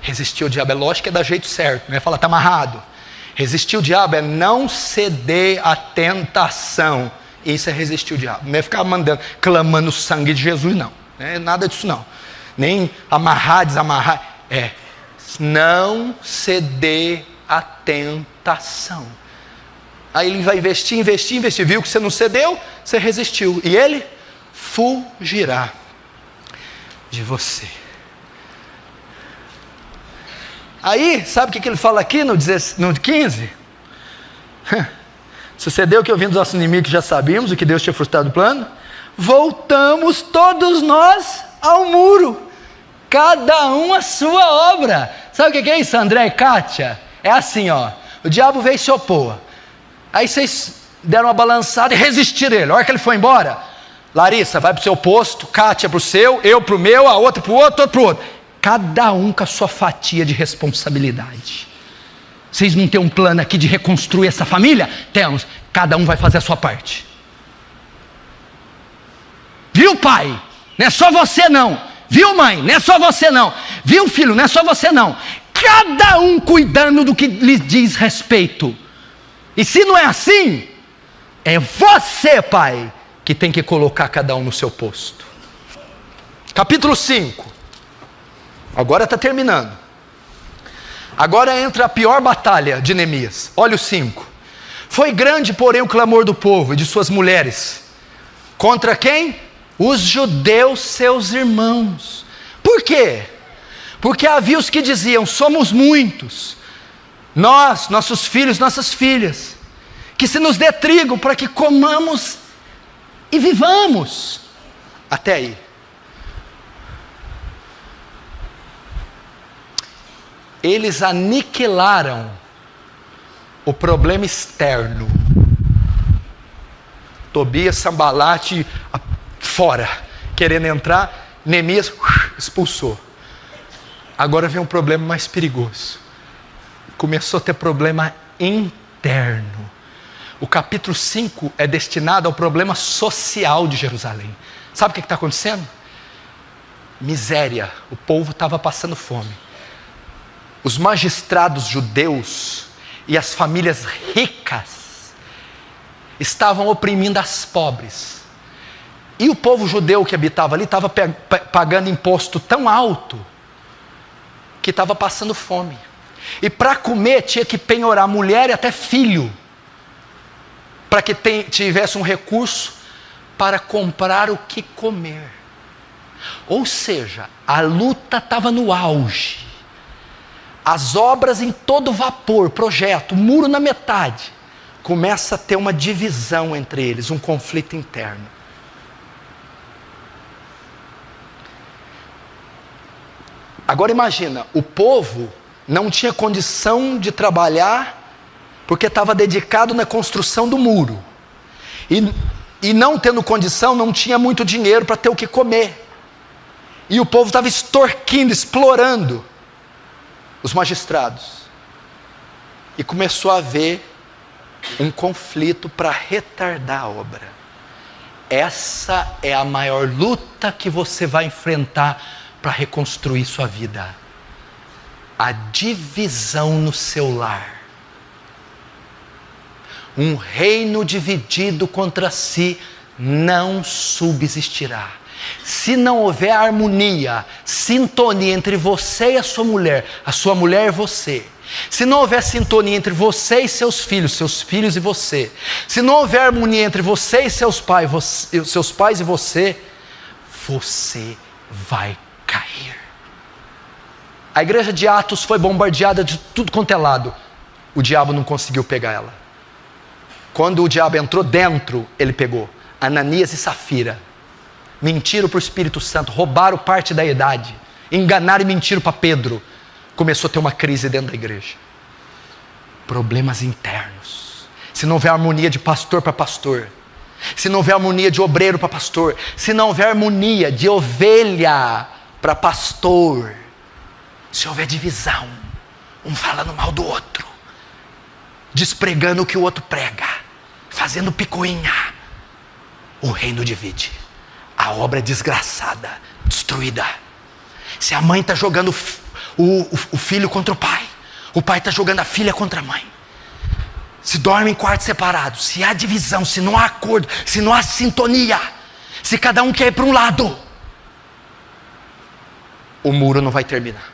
Resistir o diabo, é lógico que é da jeito certo, não é falar está amarrado. Resistir o diabo é não ceder à tentação. Isso é resistir o diabo. Não é ficar clamando o sangue de Jesus, não. Não é nada disso, não. Nem amarrar, desamarrar. É não ceder à tentação. Aí ele vai investir. Viu que você não cedeu, você resistiu. E ele fugirá de você. Aí, sabe o que ele fala aqui no 15? Sucedeu que, ouvindo os nossos inimigos, já sabíamos o que Deus tinha frustrado o plano. Voltamos todos nós ao muro, cada um a sua obra. Sabe o que é isso, André e Kátia? É assim, ó. O diabo veio e se opor. Aí vocês deram uma balançada e resistiram ele. A hora que ele foi embora, Larissa vai para o seu posto, Kátia para o seu, eu para o meu, a outra para o outro, outro para o outro. Cada um com a sua fatia de responsabilidade. Vocês não têm um plano aqui de reconstruir essa família? Temos. Cada um vai fazer a sua parte. Viu, pai? Não é só você não. Viu, mãe? Não é só você não. Viu, filho? Não é só você não. Cada um cuidando do que lhe diz respeito. E se não é assim, é você, pai, que tem que colocar cada um no seu posto. Capítulo 5. Agora está terminando. Agora entra a pior batalha de Neemias. Olha o 5. Foi grande, porém, o clamor do povo e de suas mulheres. Contra quem? Os judeus, seus irmãos. Por quê? Porque havia os que diziam: somos muitos, nós, nossos filhos, nossas filhas, que se nos dê trigo para que comamos e vivamos. Até aí. Eles aniquilaram o problema externo. Tobias, Sambalate, fora, querendo entrar, Neemias expulsou. Agora vem um problema mais perigoso. Começou a ter problema interno. O capítulo 5 é destinado ao problema social de Jerusalém. Sabe o que está acontecendo? Miséria. O povo estava passando fome. Os magistrados judeus e as famílias ricas estavam oprimindo as pobres. E o povo judeu que habitava ali estava pagando imposto tão alto que estava passando fome. E para comer tinha que penhorar mulher e até filho, para que tivesse um recurso para comprar o que comer. Ou seja, a luta estava no auge. As obras em todo vapor, projeto, muro na metade. Começa a ter uma divisão entre eles, um conflito interno. Agora imagina, o povo não tinha condição de trabalhar porque estava dedicado na construção do muro. E não tendo condição, não tinha muito dinheiro para ter o que comer. E o povo estava extorquindo, explorando os magistrados. E começou a haver um conflito para retardar a obra. Essa é a maior luta que você vai enfrentar para reconstruir sua vida. A divisão no seu lar. Um reino dividido contra si não subsistirá. Se não houver harmonia, sintonia entre você e a sua mulher e você, se não houver sintonia entre você e seus filhos e você, se não houver harmonia entre você e seus pais e você vai cair. A igreja de Atos foi bombardeada de tudo quanto é lado. O diabo não conseguiu pegar ela. Quando o diabo entrou dentro, ele pegou Ananias e Safira. Mentiram para o Espírito Santo, roubaram parte da idade, enganaram e mentiram para Pedro. Começou a ter uma crise dentro da igreja. Problemas internos. Se não houver harmonia de pastor para pastor, se não houver harmonia de obreiro para pastor, se não houver harmonia de ovelha para pastor, se houver divisão, um falando mal do outro, despregando o que o outro prega, fazendo picuinha, o reino divide. A obra é desgraçada, destruída. Se a mãe está jogando o filho contra o pai está jogando a filha contra a mãe, se dorme em quartos separados, se há divisão, se não há acordo, se não há sintonia, se cada um quer ir para um lado, o muro não vai terminar,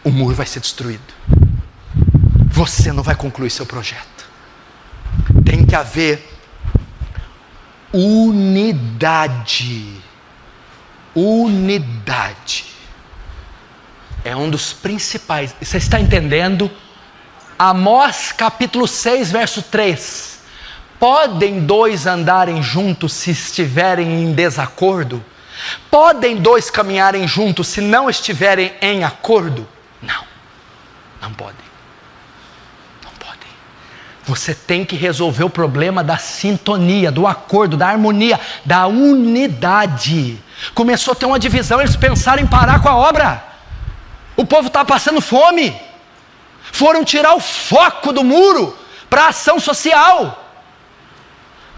o muro vai ser destruído, você não vai concluir seu projeto. Tem que haver unidade. Unidade é um dos principais. Você está entendendo? Amós capítulo 6 verso 3. Podem dois andarem juntos se estiverem em desacordo? Podem dois caminharem juntos se não estiverem em acordo? Não podem. Você tem que resolver o problema da sintonia, do acordo, da harmonia, da unidade. Começou a ter uma divisão, eles pensaram em parar com a obra. O povo estava passando fome. Foram tirar o foco do muro para a ação social.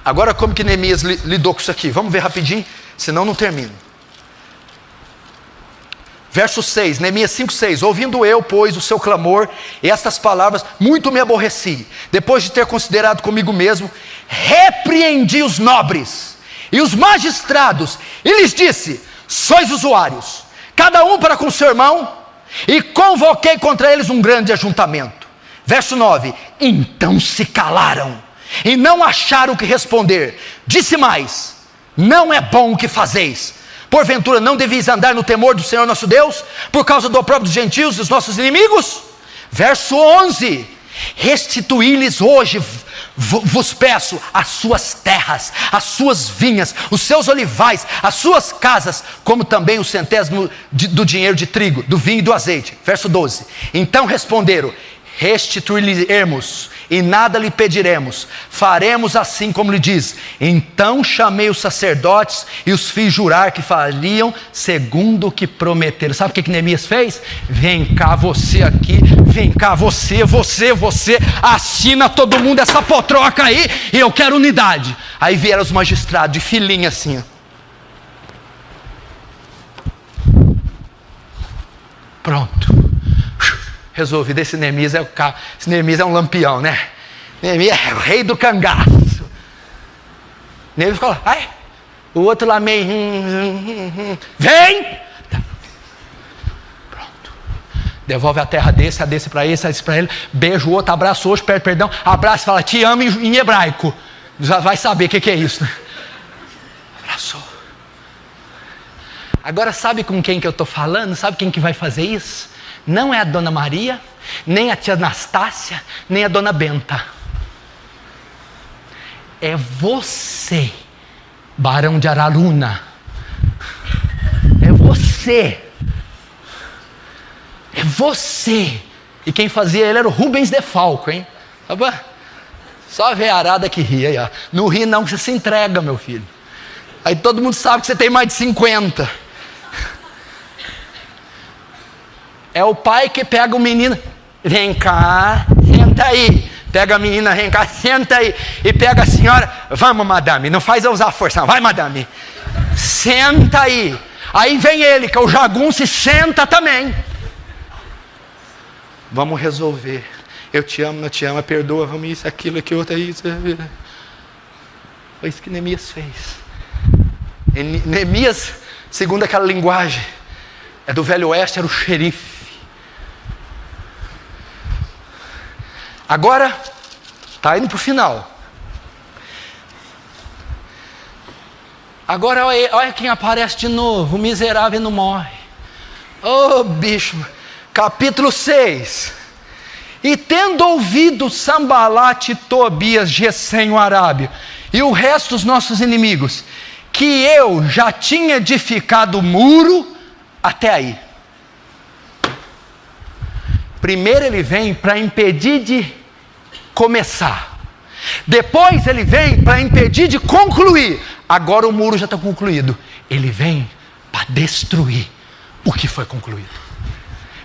Agora como que Neemias lidou com isso aqui? Vamos ver rapidinho, senão não termino. Verso 6, Neemias 5:6. Ouvindo eu, pois, o seu clamor e estas palavras, muito me aborreci. Depois de ter considerado comigo mesmo, repreendi os nobres e os magistrados, e lhes disse: sois usuários, cada um para com seu irmão, e convoquei contra eles um grande ajuntamento. Verso 9, então se calaram, e não acharam o que responder. Disse mais: não é bom o que fazeis. Porventura não deveis andar no temor do Senhor nosso Deus, por causa do opróbrio dos gentios, dos nossos inimigos? Verso 11, restituí-lhes hoje, vos peço, as suas terras, as suas vinhas, os seus olivais, as suas casas, como também o centésimo do dinheiro de trigo, do vinho e do azeite. Verso 12, então responderam: restituir-lhe-emos, e nada lhe pediremos, faremos assim como lhe diz. Então chamei os sacerdotes e os fiz jurar que fariam segundo o que prometeram. Sabe o que Neemias fez? Vem cá você aqui, vem cá você, assina todo mundo essa potroca aí, e eu quero unidade. Aí vieram os magistrados de filinha assim, pronto, resolvido. Esse Neemias é um lampião, né? Neemias é o rei do cangaço. Neemias ficou lá, ai, o outro lá meio, vem! Tá. Pronto. Devolve a terra desse, a desse para esse, a desse para ele, beija o outro, abraça o outro, pede perdão, abraça e fala, te amo em hebraico. Já vai saber o que é isso, né? Abraçou. Agora sabe com quem que eu estou falando? Sabe quem que vai fazer isso? Não é a Dona Maria, nem a tia Anastácia, nem a dona Benta. É você, Barão de Araruna. É você. É você. E quem fazia ele era o Rubens de Falco, hein? Só a veiarada que ria aí, ó. Não ri não, que você se entrega, meu filho. Aí todo mundo sabe que você tem mais de 50. É o pai que pega o menino, vem cá, senta aí. Pega a menina, vem cá, senta aí. E pega a senhora, vamos madame, não faz eu usar força não, vai madame. Senta aí. Aí vem ele, que é o jagunço, e senta também. Vamos resolver. Eu te amo, não te amo, perdoa, vamos isso, aquilo, aquilo, outro, isso. Foi isso que Neemias fez. E Neemias, segundo aquela linguagem, é do Velho Oeste, era o xerife. Agora, está indo para o final. Agora, olha quem aparece de novo, o miserável não morre. Ô bicho, capítulo 6. E tendo ouvido Sambalate, Tobias, Gesem, o Arábio, e o resto dos nossos inimigos, que eu já tinha edificado o muro, até aí. Primeiro ele vem para impedir de começar. Depois ele vem para impedir de concluir. Agora o muro já está concluído. Ele vem para destruir o que foi concluído.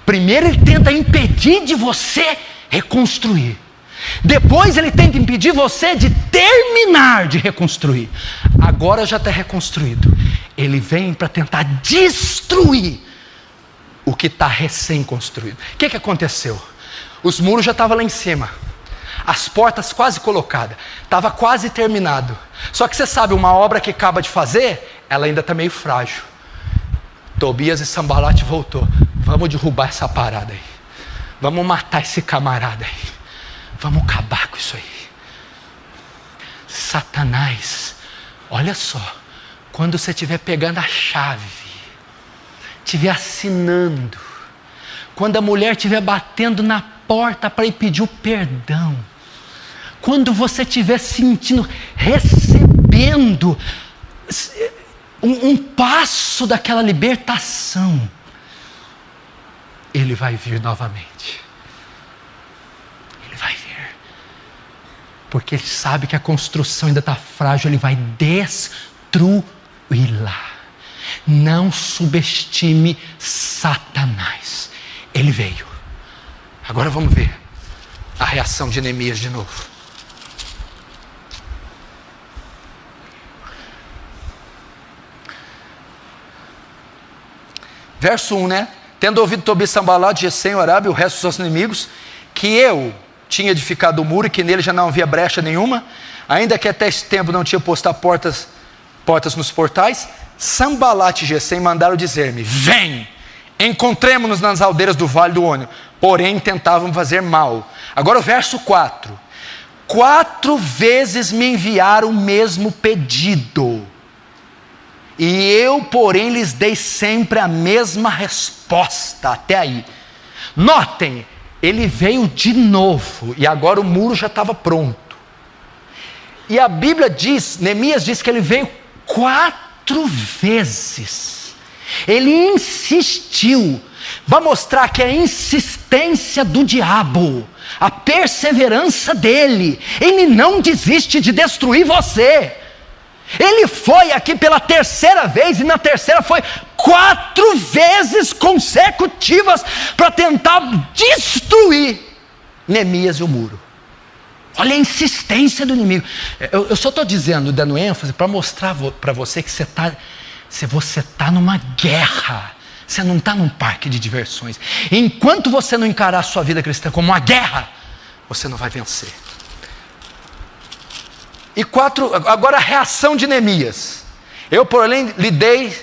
Primeiro ele tenta impedir de você reconstruir. Depois ele tenta impedir você de terminar de reconstruir. Agora já está reconstruído. Ele vem para tentar destruir o que está recém-construído. O que aconteceu? Os muros já estavam lá em cima. As portas quase colocadas. Estava quase terminado. Só que você sabe, uma obra que acaba de fazer, ela ainda está meio frágil. Tobias e Sambalate voltou. Vamos derrubar essa parada aí. Vamos matar esse camarada aí. Vamos acabar com isso aí. Satanás, olha só. Quando você estiver pegando a chave, estiver assinando, quando a mulher estiver batendo na porta para ir pedir o perdão, quando você estiver sentindo, recebendo um passo daquela libertação, ele vai vir novamente. Ele vai vir. Porque ele sabe que a construção ainda está frágil, ele vai destruí-la. Não subestime Satanás. Ele veio. Agora vamos ver a reação de Neemias de novo. Verso 1, né? Tendo ouvido Tobias, Sambalate, Gesem, o Arábio e o resto dos seus inimigos, que eu tinha edificado o muro e que nele já não havia brecha nenhuma, ainda que até esse tempo não tinha posto portas nos portais, Sambalate e Gesem mandaram dizer-me: vem, encontremo-nos nas aldeiras do Vale do Ônio. Porém tentavam fazer mal. Agora o verso 4. 4 vezes me enviaram o mesmo pedido, e eu, porém, lhes dei sempre a mesma resposta. Até aí. Notem, ele veio de novo, e agora o muro já estava pronto. E a Bíblia diz, Neemias diz que ele veio 4 vezes. Ele insistiu. Vai mostrar que a insistência do diabo, a perseverança dele, ele não desiste de destruir você. Ele foi aqui pela 3ª vez, e na 3ª foi 4 vezes consecutivas para tentar destruir Neemias e o muro. Olha a insistência do inimigo. Eu só estou dizendo, dando ênfase para mostrar para você que você está numa guerra. Você não está num parque de diversões. Enquanto você não encarar a sua vida cristã como uma guerra, você não vai vencer. E 4, agora a reação de Neemias. Eu, porém, lhe dei,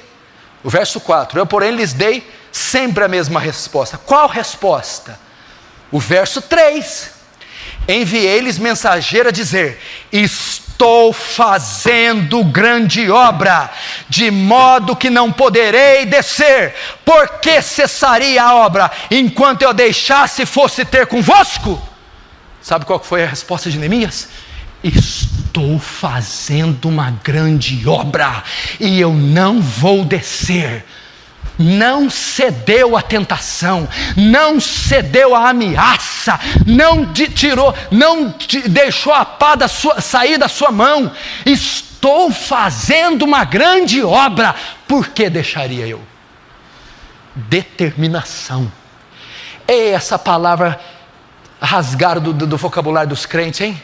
o verso 4, eu, porém, lhes dei sempre a mesma resposta. Qual resposta? O verso 3. Enviei-lhes mensageiro a dizer: estou fazendo grande obra, de modo que não poderei descer. Por que cessaria a obra, enquanto eu deixasse e fosse ter convosco? Sabe qual foi a resposta de Neemias? Estou fazendo uma grande obra, e eu não vou descer. Não cedeu à tentação, não cedeu à ameaça, não deixou a pá sair da sua mão. Estou fazendo uma grande obra. Por que deixaria eu? Determinação. É essa palavra rasgada do vocabulário dos crentes, hein?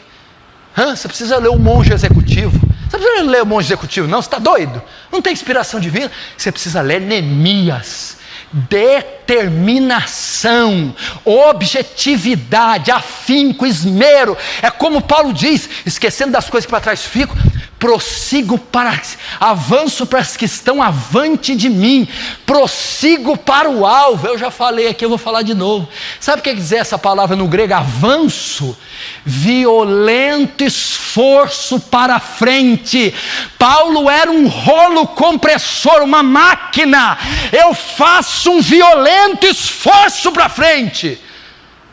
Você precisa ler o Monge Executivo. Você não precisa ler o Monge Executivo, não, você está doido? Não tem inspiração divina? Você precisa ler Neemias. Determinação, objetividade, afinco, esmero. É como Paulo diz: esquecendo das coisas que para trás fico, prossigo avanço para as que estão avante de mim, prossigo para o alvo. Eu já falei aqui, eu vou falar de novo. Sabe o que quer dizer essa palavra no grego? Avanço, violento esforço para frente. Paulo era um rolo compressor, uma máquina. Eu faço um violento esforço para frente.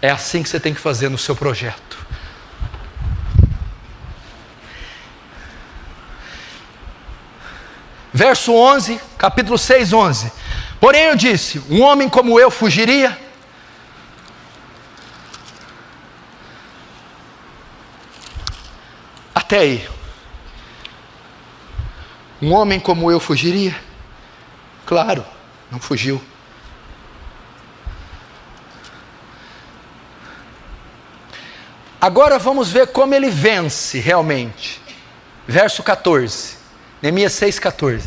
É assim que você tem que fazer no seu projeto. Verso 11, capítulo 6, 11. Porém eu disse: um homem como eu fugiria? Até aí. Um homem como eu fugiria? Claro, não fugiu. Agora vamos ver como ele vence realmente. Verso 14. Neemias 6,14.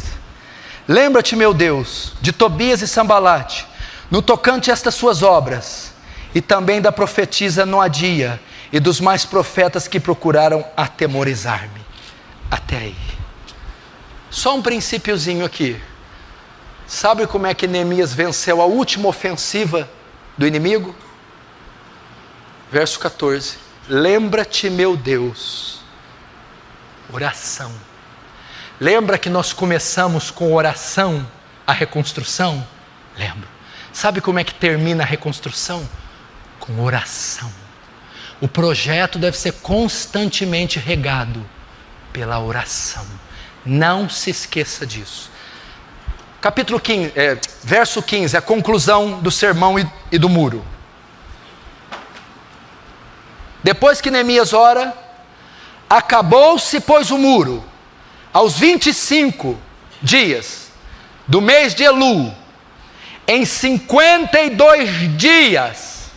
Lembra-te, meu Deus, de Tobias e Sambalate, no tocante a estas suas obras, e também da profetisa Noadia, e dos mais profetas que procuraram atemorizar-me. Até aí. Só um princípiozinho aqui. Sabe como é que Neemias venceu a última ofensiva do inimigo? Verso 14. Lembra-te, meu Deus. Oração. Lembra que nós começamos com oração a reconstrução? Lembro. Sabe como é que termina a reconstrução? Com oração. O projeto deve ser constantemente regado pela oração. Não se esqueça disso. Capítulo 15, verso 15, a conclusão do sermão e do muro. Depois que Neemias ora, acabou-se, pois, o muro, aos 25 dias do mês de Elul, em 52 dias,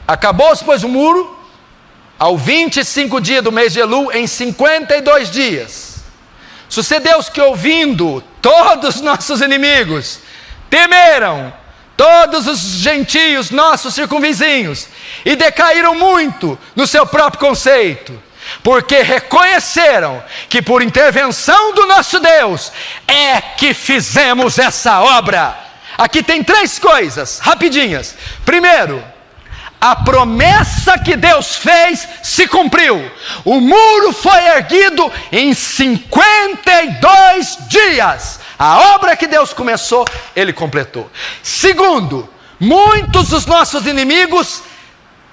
acabou-se, pois, o muro, ao 25 dias do mês de Elul, em 52 dias. Sucedeu-se que, ouvindo todos os nossos inimigos, temeram todos os gentios, nossos circunvizinhos, e decaíram muito no seu próprio conceito, porque reconheceram que por intervenção do nosso Deus é que fizemos essa obra. Aqui tem 3 coisas, rapidinhas. Primeiro, a promessa que Deus fez se cumpriu. O muro foi erguido em 52 dias. A obra que Deus começou, Ele completou. Segundo, muitos dos nossos inimigos,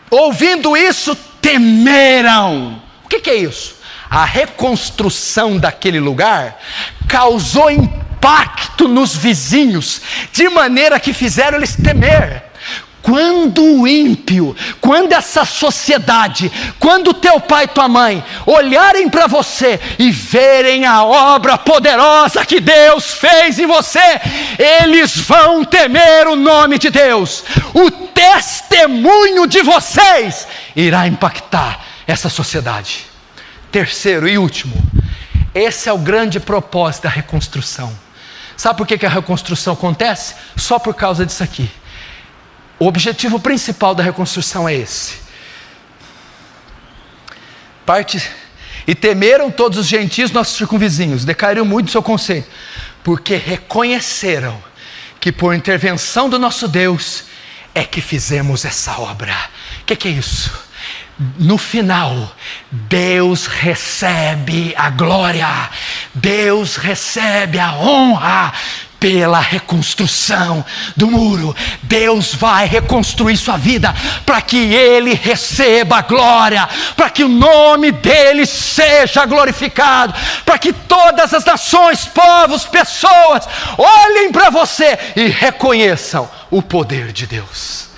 ouvindo isso, temeram. O que é isso? A reconstrução daquele lugar causou impacto nos vizinhos, de maneira que fizeram eles temer. Quando o ímpio, quando essa sociedade, quando teu pai e tua mãe olharem para você e verem a obra poderosa que Deus fez em você, eles vão temer o nome de Deus. O testemunho de vocês irá impactar essa sociedade. Terceiro e último, esse é o grande propósito da reconstrução. Sabe por que a reconstrução acontece? Só por causa disso aqui. O objetivo principal da reconstrução é esse. E temeram todos os gentios, nossos circunvizinhos, decaíram muito do seu conceito, porque reconheceram que por intervenção do nosso Deus é que fizemos essa obra. O que é isso? no final, Deus recebe a glória, Deus recebe a honra pela reconstrução do muro. Deus vai reconstruir sua vida para que Ele receba a glória, para que o nome dEle seja glorificado, para que todas as nações, povos, pessoas olhem para você e reconheçam o poder de Deus.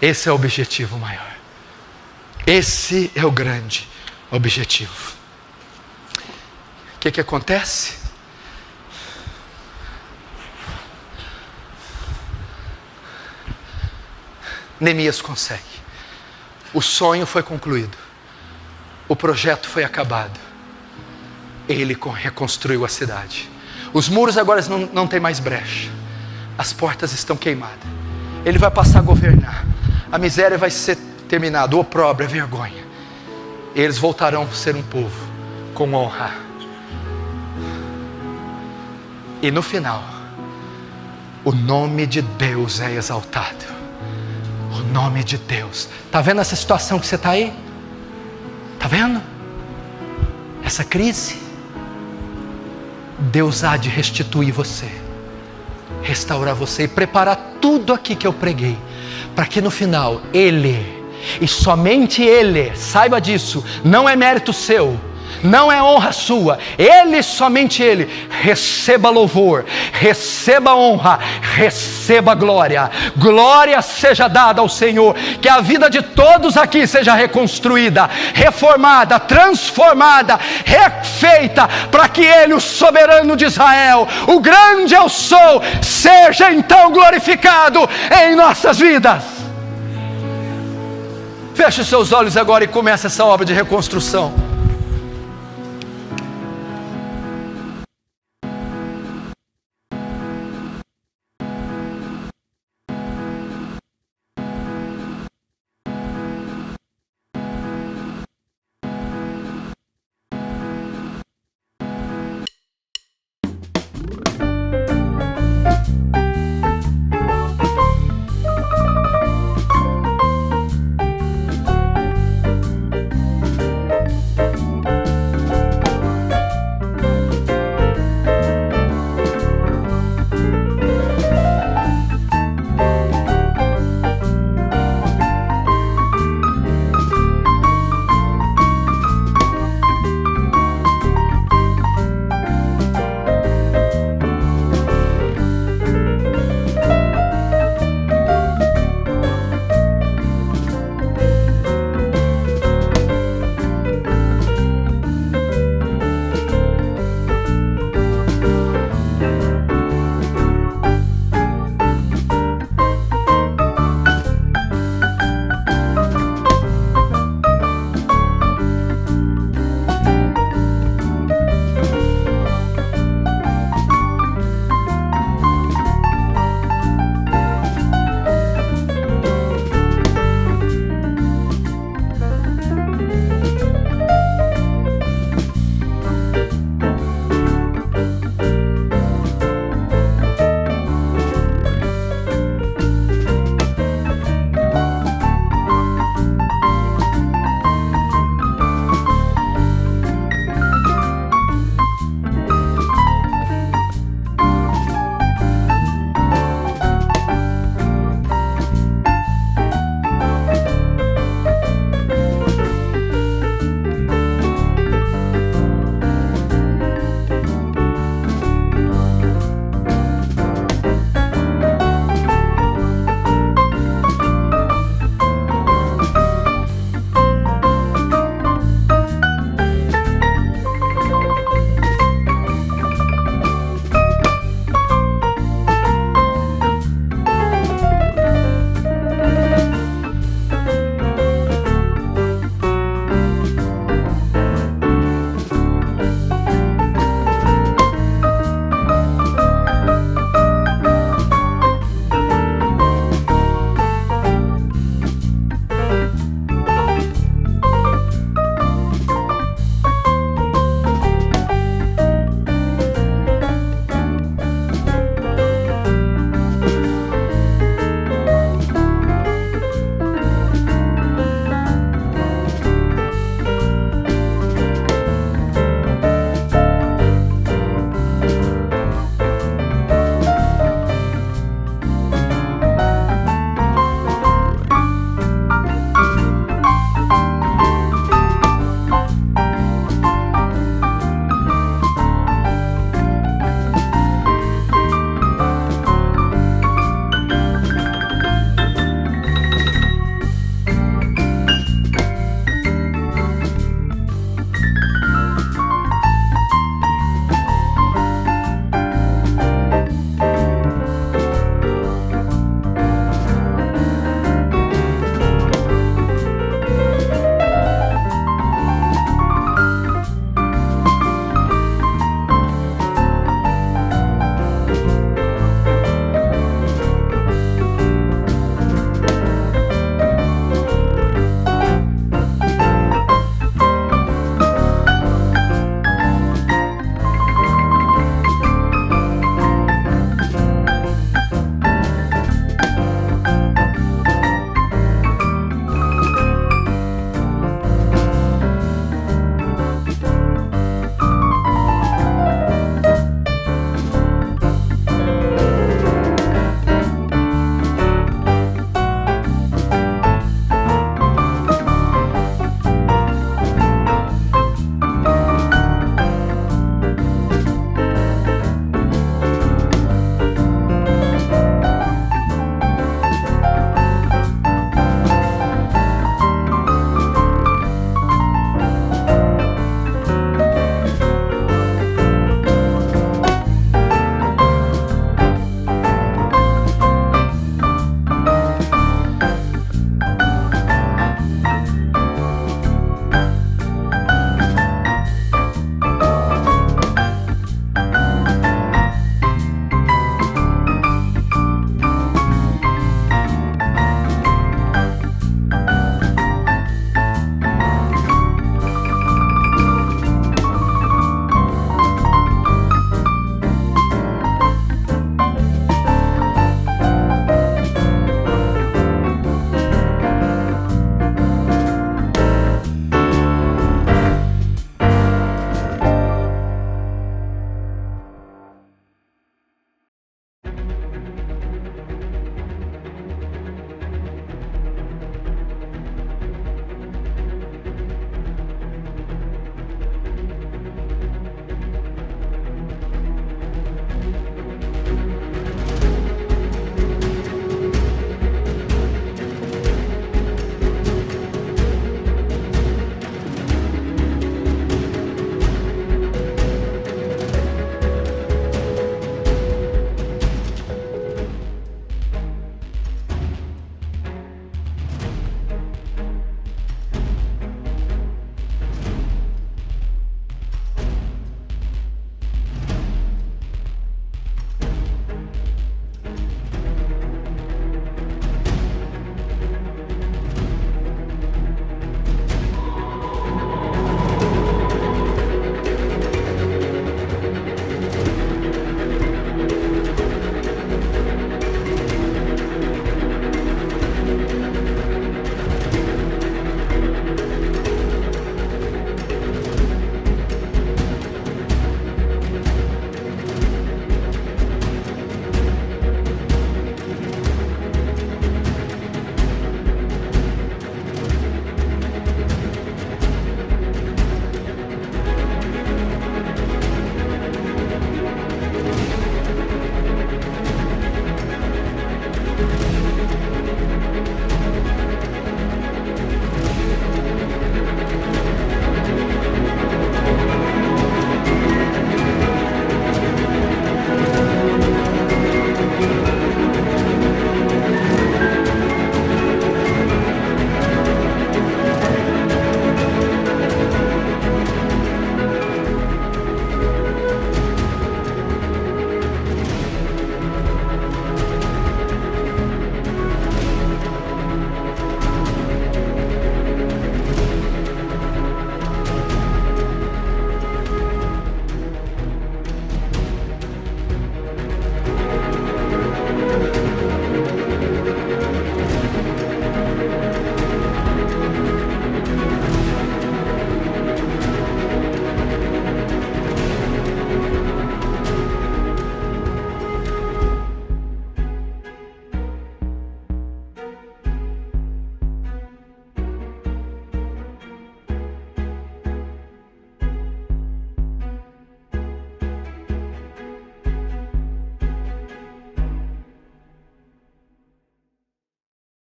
Esse é o objetivo maior. Esse é o grande objetivo. O que acontece? Neemias consegue. O sonho foi concluído. O projeto foi acabado. Ele reconstruiu a cidade. Os muros agora não tem mais brecha. As portas estão queimadas. Ele vai passar a governar. A miséria vai ser terminada. O opróbrio, a vergonha. Eles voltarão a ser um povo com honra. E no final, o nome de Deus é exaltado. O nome de Deus. Está vendo essa situação que você está aí? Está vendo? Essa crise? Deus há de restituir você, restaurar você e preparar tudo aqui que eu preguei, para que no final Ele, e somente Ele, saiba disso, não é mérito seu, não é honra sua, Ele, somente Ele, receba louvor, receba honra, receba glória. Glória seja dada ao Senhor. Que a vida de todos aqui seja reconstruída, reformada, transformada, refeita, para que Ele, o soberano de Israel, o grande eu sou, seja então glorificado em nossas vidas. Feche os seus olhos agora e comece essa obra de reconstrução.